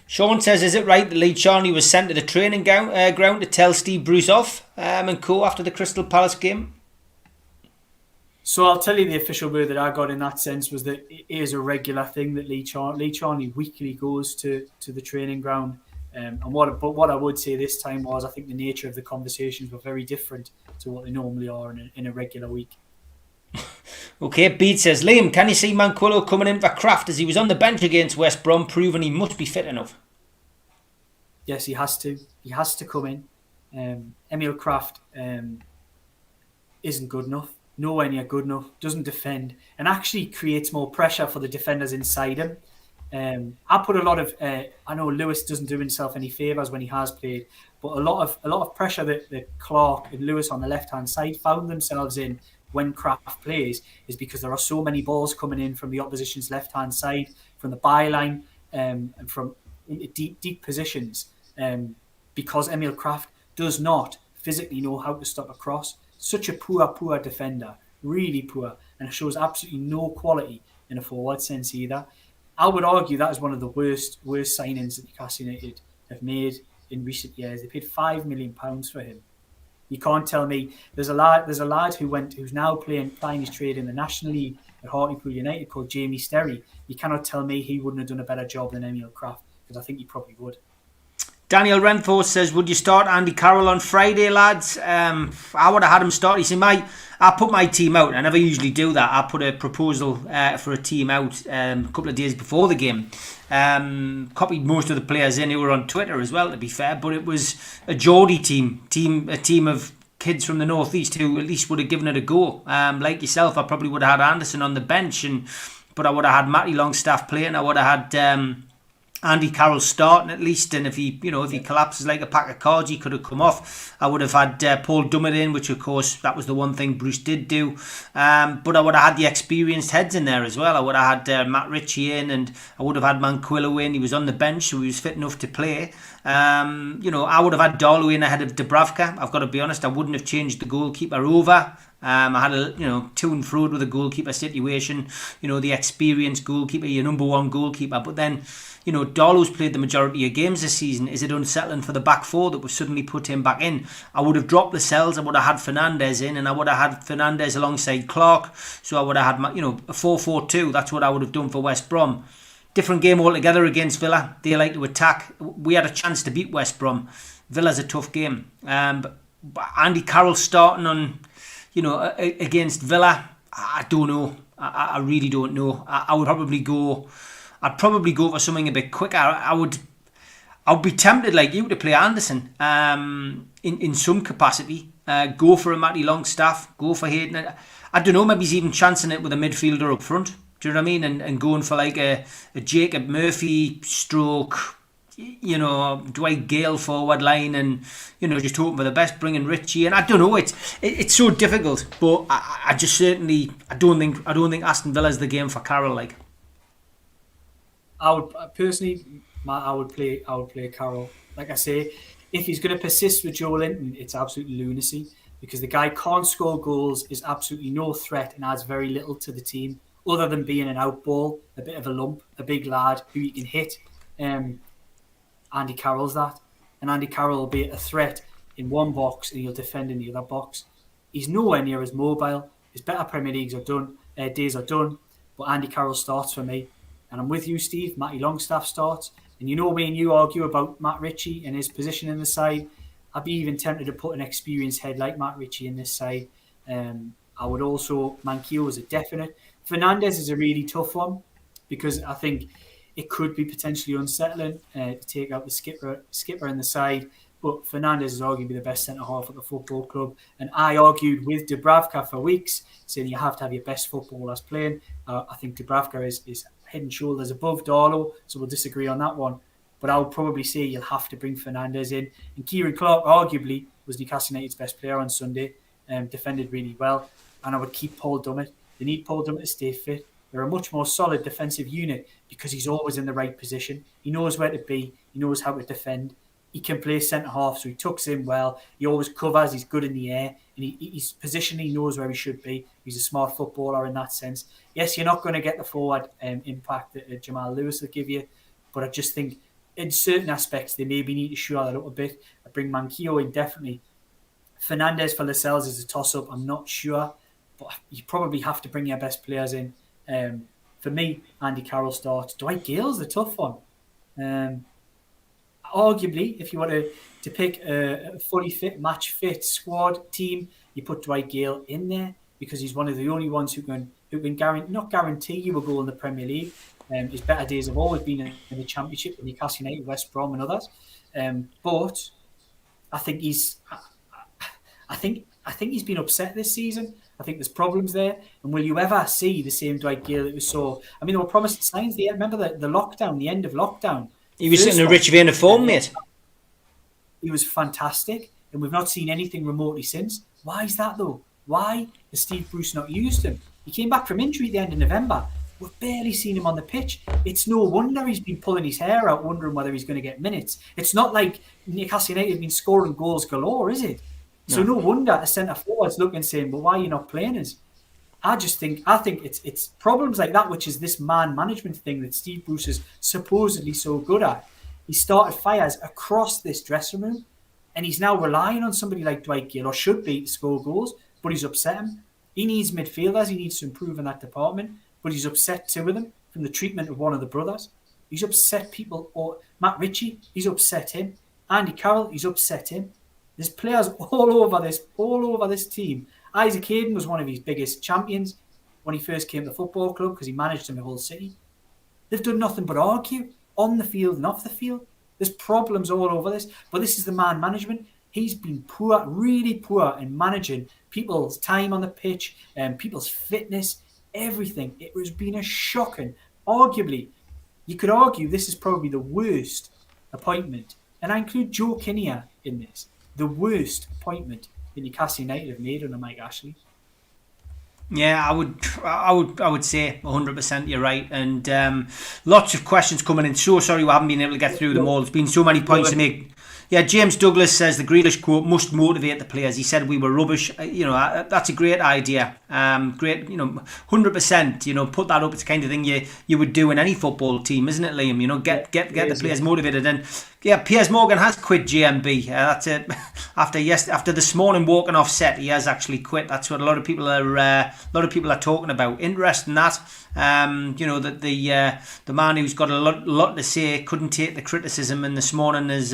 Sean says, is it right that Lee Charney was sent to the training ground to tell Steve Bruce off and co after the Crystal Palace game? So I'll tell you the official word that I got in that sense was that it is a regular thing that Lee Charney weekly goes to the training ground. But what I would say this time was I think the nature of the conversations were very different to what they normally are in a regular week. Okay, Bede says, Liam, can you see Manquillo coming in for Kraft as he was on the bench against West Brom, proving he must be fit enough? Yes, he has to. He has to come in. Emil Kraft isn't good enough. Nowhere near good enough. Doesn't defend, and actually creates more pressure for the defenders inside him. I put a lot of. I know Lewis doesn't do himself any favours when he has played, but a lot of pressure that Clark and Lewis on the left hand side found themselves in when Kraft plays is because there are so many balls coming in from the opposition's left hand side, from the byline, and from deep positions. Because Emil Kraft does not physically know how to stop a cross. Such a poor defender, really poor, and shows absolutely no quality in a forward sense either. I would argue that is one of the worst signings that Newcastle United have made in recent years. They paid £5 million for him. You can't tell me there's a lad who's now playing his trade in the National League at Hartlepool United called Jamie Sterry. You cannot tell me he wouldn't have done a better job than Emil Kraft, because I think he probably would. Daniel Renforth says, would you start Andy Carroll on Friday, lads? I would have had him start. You see, I put my team out. I never usually do that. I put a proposal for a team out a couple of days before the game. Copied most of the players in who were on Twitter as well, to be fair. But it was a Geordie team, a team of kids from the northeast who at least would have given it a go. Like yourself, I probably would have had Anderson on the bench, but I would have had Matty Longstaff playing. I would have had Andy Carroll starting at least, and if he collapses like a pack of cards, he could have come off. I would have had Paul Dummett in, which of course that was the one thing Bruce did do. But I would have had the experienced heads in there as well. I would have had Matt Ritchie in, and I would have had Manquillo in. He was on the bench, so he was fit enough to play. I would have had Darlow in ahead of Dubravka. I've got to be honest, I wouldn't have changed the goalkeeper over. I had a to and fro with the goalkeeper situation. The experienced goalkeeper, your number one goalkeeper. But then, Darlow's played the majority of games this season. Is it unsettling for the back four that we've suddenly put him back in? I would have dropped Lascelles. I would have had Fernandez in, and I would have had Fernandez alongside Clark. So I would have had a 4-4-2. That's what I would have done for West Brom. Different game altogether against Villa. They like to attack. We had a chance to beat West Brom. Villa's a tough game. But Andy Carroll starting on, against Villa, I don't know. I really don't know. I'd probably go for something a bit quicker. I would be tempted like you to play Anderson in some capacity. Go for a Matty Longstaff. Go for Hayden. I don't know. Maybe he's even chancing it with a midfielder up front. Do you know what I mean? And going for like a Jacob Murphy stroke, Dwight Gale forward line, and just hoping for the best, bringing Ritchie. And I don't know, it's so difficult, but I don't think Aston Villa's the game for Carroll. Like, I would personally, Matt, I would play Carroll. Like I say, if he's going to persist with Joe Linton, it's absolute lunacy, because the guy can't score goals, is absolutely no threat, and adds very little to the team other than being an outball, a bit of a lump, a big lad who you can hit. Andy Carroll's that, and Andy Carroll will be a threat in one box and he'll defend in the other box. He's nowhere near as mobile. His better Premier Leagues are done, days are done, but Andy Carroll starts for me, and I'm with you, Steve. Matty Longstaff starts, and me and you argue about Matt Ritchie and his position in the side. I'd be even tempted to put an experienced head like Matt Ritchie in this side. I would also, Manquillo is a definite. Fernandez is a really tough one, because I think it could be potentially unsettling to take out the skipper in the side. But Fernandes is arguably the best centre-half at the football club. And I argued with Dubravka for weeks, saying you have to have your best footballers playing. I think Dubravka is head and shoulders above Darlow, so we'll disagree on that one. But I would probably say you'll have to bring Fernandes in. And Kieran Clark, arguably, was Newcastle United's best player on Sunday, defended really well. And I would keep Paul Dummett. They need Paul Dummett to stay fit. They're a much more solid defensive unit because he's always in the right position. He knows where to be. He knows how to defend. He can play centre-half, so he tucks in well. He always covers. He's good in the air. And he's positionally, he knows where he should be. He's a smart footballer in that sense. Yes, you're not going to get the forward impact that Jamal Lewis will give you, but I just think in certain aspects they maybe need to shore that up a bit. I bring Manquillo in, definitely. Fernandes for Lascelles is a toss-up. I'm not sure, but you probably have to bring your best players in. For me, Andy Carroll starts. Dwight Gale's the tough one. Arguably, if you want to pick a fully fit, match fit squad team, you put Dwight Gale in there because he's one of the only ones who can not guarantee you a goal in the Premier League. His better days have always been in the Championship with Newcastle United, West Brom, and others. But I think he's been upset this season. I think there's problems there. And will you ever see the same Dwight Gale that we saw? I mean, there were promising signs. Remember the lockdown, the end of lockdown. He was in a rich vein of form, mate. He was fantastic, and we've not seen anything remotely since. Why is that, though? Why has Steve Bruce not used him? He came back from injury at the end of November. We've barely seen him on the pitch. It's no wonder he's been pulling his hair out, wondering whether he's going to get minutes. It's not like Newcastle United have been scoring goals galore, is it? No. So no wonder a centre-forward's looking and saying, well, why are you not playing us? I think it's problems like that, which is this man management thing that Steve Bruce is supposedly so good at. He started fires across this dressing room, and he's now relying on somebody like Dwight Gale, or should be, to score goals, but he's upset him. He needs midfielders. He needs to improve in that department, but he's upset two of them from the treatment of one of the brothers. He's upset people. Or Matt Ritchie, he's upset him. Andy Carroll, he's upset him. There's players all over this team. Isaac Hayden was one of his biggest champions when he first came to the football club because he managed in the whole city. They've done nothing but argue on the field and off the field. There's problems all over this, but this is the man management. He's been poor, really poor in managing people's time on the pitch and people's fitness, everything. It has been a shocking, arguably, you could argue this is probably the worst appointment, and I include Joe Kinnear in this, the worst appointment that Newcastle United have made under Mike Ashley. Yeah, I would say 100% you're right, and lots of questions coming in. So sorry we haven't been able to get through them all. There's been so many points to make. Yeah, James Douglas says the Grealish quote must motivate the players. He said we were rubbish. That's a great idea. Great, 100%. Put that up. It's the kind of thing you would do in any football team, isn't it, Liam? Get the players motivated. And yeah, Piers Morgan has quit GMB. That's it. After this morning walking off set, he has actually quit. That's what a lot of people are talking about. Interesting that. That the man who's got a lot to say couldn't take the criticism, and this morning is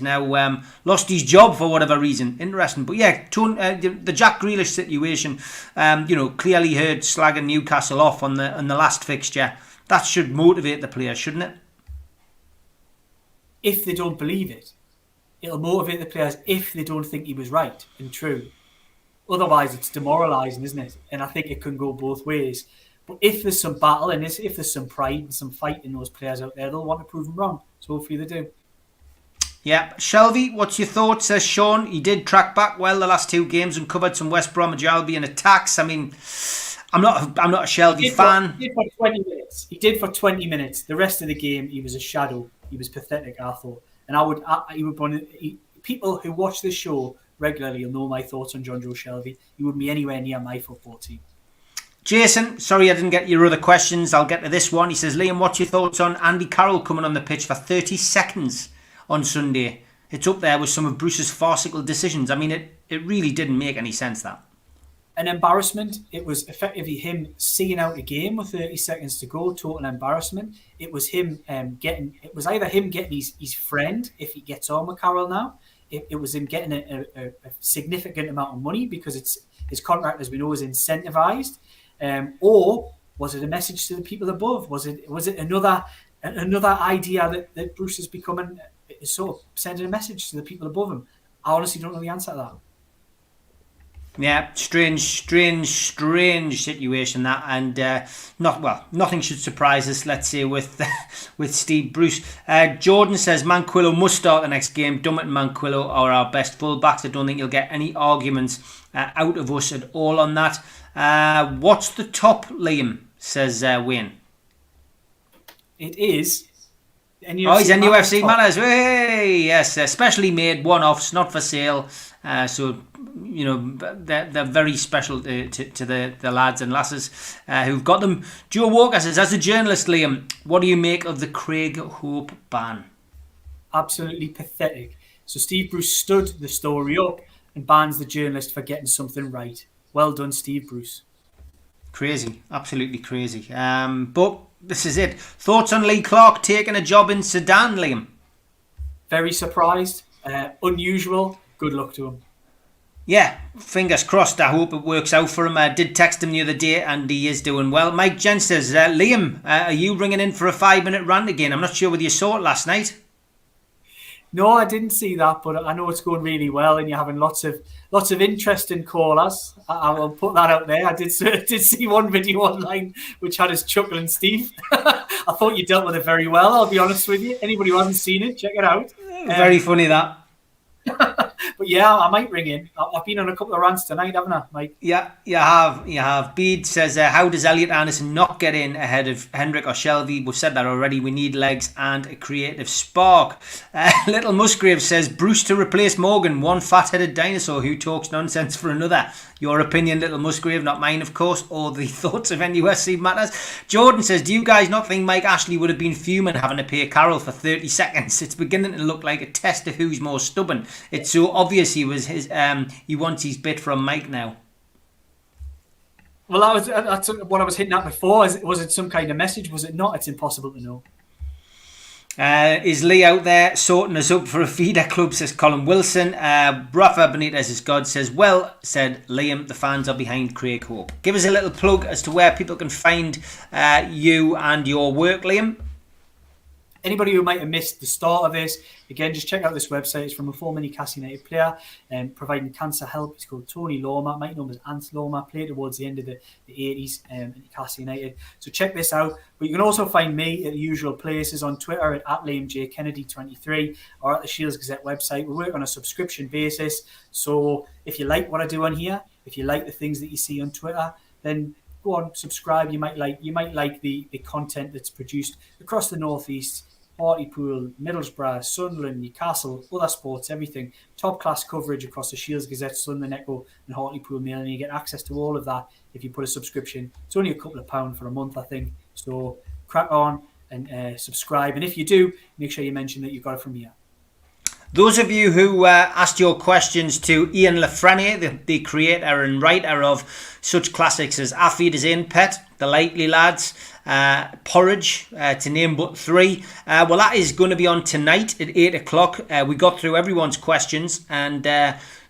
now lost his job for whatever reason. Interesting, but yeah, the Jack Grealish situation, clearly heard slagging Newcastle off on the last fixture. That should motivate the players, shouldn't it? If they don't believe it, it'll motivate the players if they don't think he was right and true. Otherwise, it's demoralising, isn't it? And I think it can go both ways. But if there's some battle and if there's some pride and some fight in those players out there, they'll want to prove them wrong. So hopefully they do. Yeah. Shelby, what's your thoughts? Says Sean. He did track back well the last two games and covered some West Bromwich Albion attacks. I mean, I'm not a Shelby fan. He did for 20 minutes. He did for 20 minutes. The rest of the game, he was a shadow. He was pathetic, I thought. And people who watch this show regularly will know my thoughts on John Joe Shelby. He wouldn't be anywhere near my football team. Jason, sorry I didn't get your other questions. I'll get to this one. He says, Liam, what's your thoughts on Andy Carroll coming on the pitch for 30 seconds on Sunday? It's up there with some of Bruce's farcical decisions. I mean, it really didn't make any sense, that. An embarrassment. It was effectively him seeing out a game with 30 seconds to go. Total embarrassment. It was him either him getting his friend, if he gets on with Carroll now. It was him getting a significant amount of money because his contract, as we know, is incentivised. Or was it a message to the people above? Was it another And another idea that Bruce is becoming is sort of sending a message to the people above him. I honestly don't know the answer to that. Yeah, strange situation that, and nothing should surprise us. Let's say with Steve Bruce. Jordan says Manquillo must start the next game. Dummett and Manquillo are our best fullbacks. I don't think you'll get any arguments out of us at all on that. What's the top, Liam? Says Wayne. It is. He's NUFC Matters. Hey, yes, specially made one-offs, not for sale. So, you know, they're very special to the lads and lasses who've got them. Joe Walker says, as a journalist, Liam, what do you make of the Craig Hope ban? Absolutely pathetic. So Steve Bruce stood the story up and bans the journalist for getting something right. Well done, Steve Bruce. Crazy, absolutely crazy. But this is it. Thoughts on Lee Clark taking a job in Sudan, Liam? Very surprised. Unusual. Good luck to him. Yeah, fingers crossed. I hope it works out for him. I did text him the other day and he is doing well. Mike Jen says, Liam, are you ringing in for a 5-minute rant again? I'm not sure whether you saw it last night. No, I didn't see that, but I know it's going really well and you're having lots of interesting callers. I will put that out there. I did see one video online which had us chuckling, Steve. I thought you dealt with it very well, I'll be honest with you. Anybody who hasn't seen it, check it out. Very funny, that. But yeah, I might ring in. I've been on a couple of rants tonight, haven't I, Mike? Yeah, you have. Bede says, how does Elliot Anderson not get in ahead of Hendrick or Shelby? We've said that already. We need legs and a creative spark. Little Musgrave says, Bruce to replace Morgan, one fat-headed dinosaur who talks nonsense for another. Your opinion, Little Musgrave, not mine, of course, or the thoughts of NUFC Matters. Jordan says, do you guys not think Mike Ashley would have been fuming having to pay Carroll for 30 seconds? It's beginning to look like a test of who's more stubborn. It's so obvious he wants his bit from Mike now. Well, that's what I was hitting at before. Was it some kind of message? Was it not? It's impossible to know. Is Lee out there sorting us up for a feeder club, says Colin Wilson. Rafa Benitez is God says, well said Liam, the fans are behind Craig Hope. Give us a little plug as to where people can find you and your work, Liam. Anybody who might have missed the start of this, again, just check out this website. It's from a former Newcastle United player providing cancer help. It's called Tony Loma. Might know him as Ant Loma. Played towards the end of the 80s at Newcastle United. So check this out. But you can also find me at the usual places on Twitter at Liam J Kennedy 23 or at the Shields Gazette website. We work on a subscription basis. So if you like what I do on here, if you like the things that you see on Twitter, then go on, subscribe. You might like the content that's produced across the Northeast. Hartlepool, Middlesbrough, Sunderland, Newcastle, other sports, everything. Top class coverage across the Shields Gazette, Sunderland Echo and Hartlepool Mail, and you get access to all of that if you put a subscription. It's only a couple of £1 for a month, I think. So crack on and subscribe. And if you do, make sure you mention that you got it from here. Those of you who asked your questions to Ian Lafreniere, the creator and writer of such classics as Affid is In Pet, The Likely Lads, Porridge, to name but three. Well, that is going to be on tonight at 8 o'clock. We got through everyone's questions and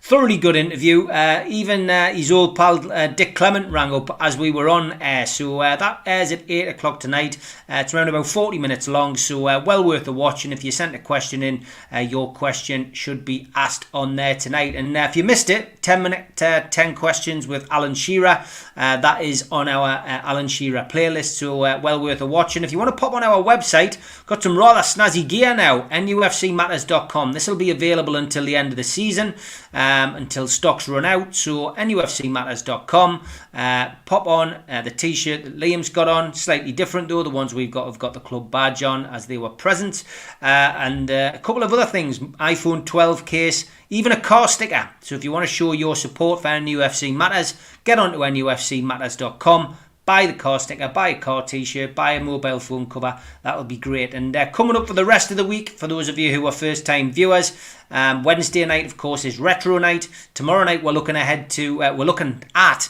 thoroughly good interview. Even his old pal Dick Clement rang up as we were on air. So that airs at 8 o'clock tonight. It's around about 40 minutes long, so well worth a watch. And if you sent a question in, your question should be asked on there tonight. And if you missed it, 10 questions with Alan Shearer. That is on our Alan Shearer playlist, so well worth a watch. And if you want to pop on our website, got some rather snazzy gear now, NUFCmatters.com. This will be available until the end of the season, until stocks run out. So NUFCmatters.com. Pop on the t-shirt that Liam's got on, slightly different though. The ones we've got have got the club badge on as they were present, and a couple of other things, iPhone 12 case, even a car sticker. So if you want to show your support for NUFC Matters, get on to NUFCmatters.com. Buy the car sticker, buy a car t-shirt, buy a mobile phone cover. That'll be great. And coming up for the rest of the week, for those of you who are first-time viewers, Wednesday night, of course, is Retro Night. Tomorrow night, we're looking at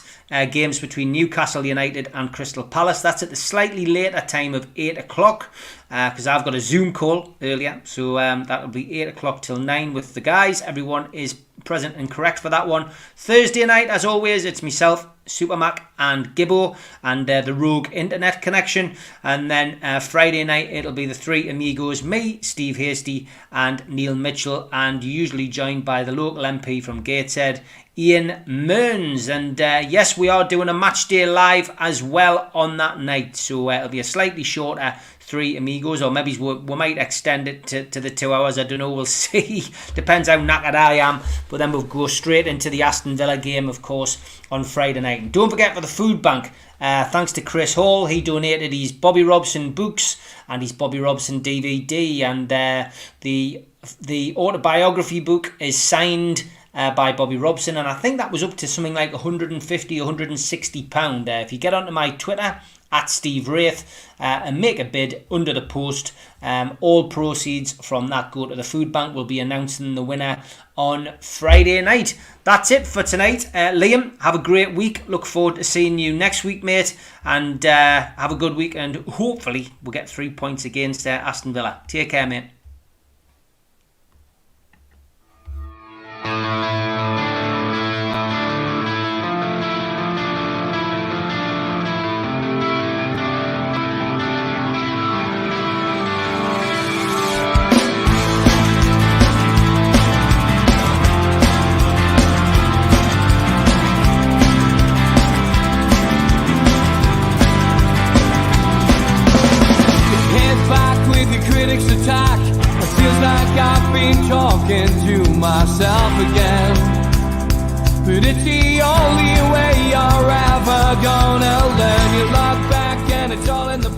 games between Newcastle United and Crystal Palace. That's at the slightly later time of 8 o'clock, because I've got a Zoom call earlier. So that'll be 8 o'clock till 9 with the guys. Everyone is present and correct for that one. Thursday night, as always, it's myself, Supermac and Gibbo, and the Rogue Internet Connection. And then Friday night, it'll be the three amigos, me, Steve Hasty, and Neil Mitchell, and usually joined by the local MP from Gateshead, Ian Mearns. And yes, we are doing a match day live as well on that night, so it'll be a slightly shorter three amigos, or maybe we might extend it to the 2 hours. I don't know, we'll see. Depends how knackered I am. But then we'll go straight into the Aston Villa game, of course, on Friday night. And don't forget, for the food bank, thanks to Chris Hall, he donated his Bobby Robson books and his Bobby Robson DVD, and the autobiography book is signed by Bobby Robson, and I think that was up to something like £150, £160. If you get onto my Twitter at Steve Wraith and make a bid under the post, all proceeds from that go to the food bank. We'll be announcing the winner on Friday night. That's it for tonight. Liam, have a great week. Look forward to seeing you next week, mate, and have a good week, and hopefully we'll get 3 points against Aston Villa. Take care, mate. Attack. It feels like I've been talking to myself again, but it's the only way you're ever gonna learn. You look back and it's all in the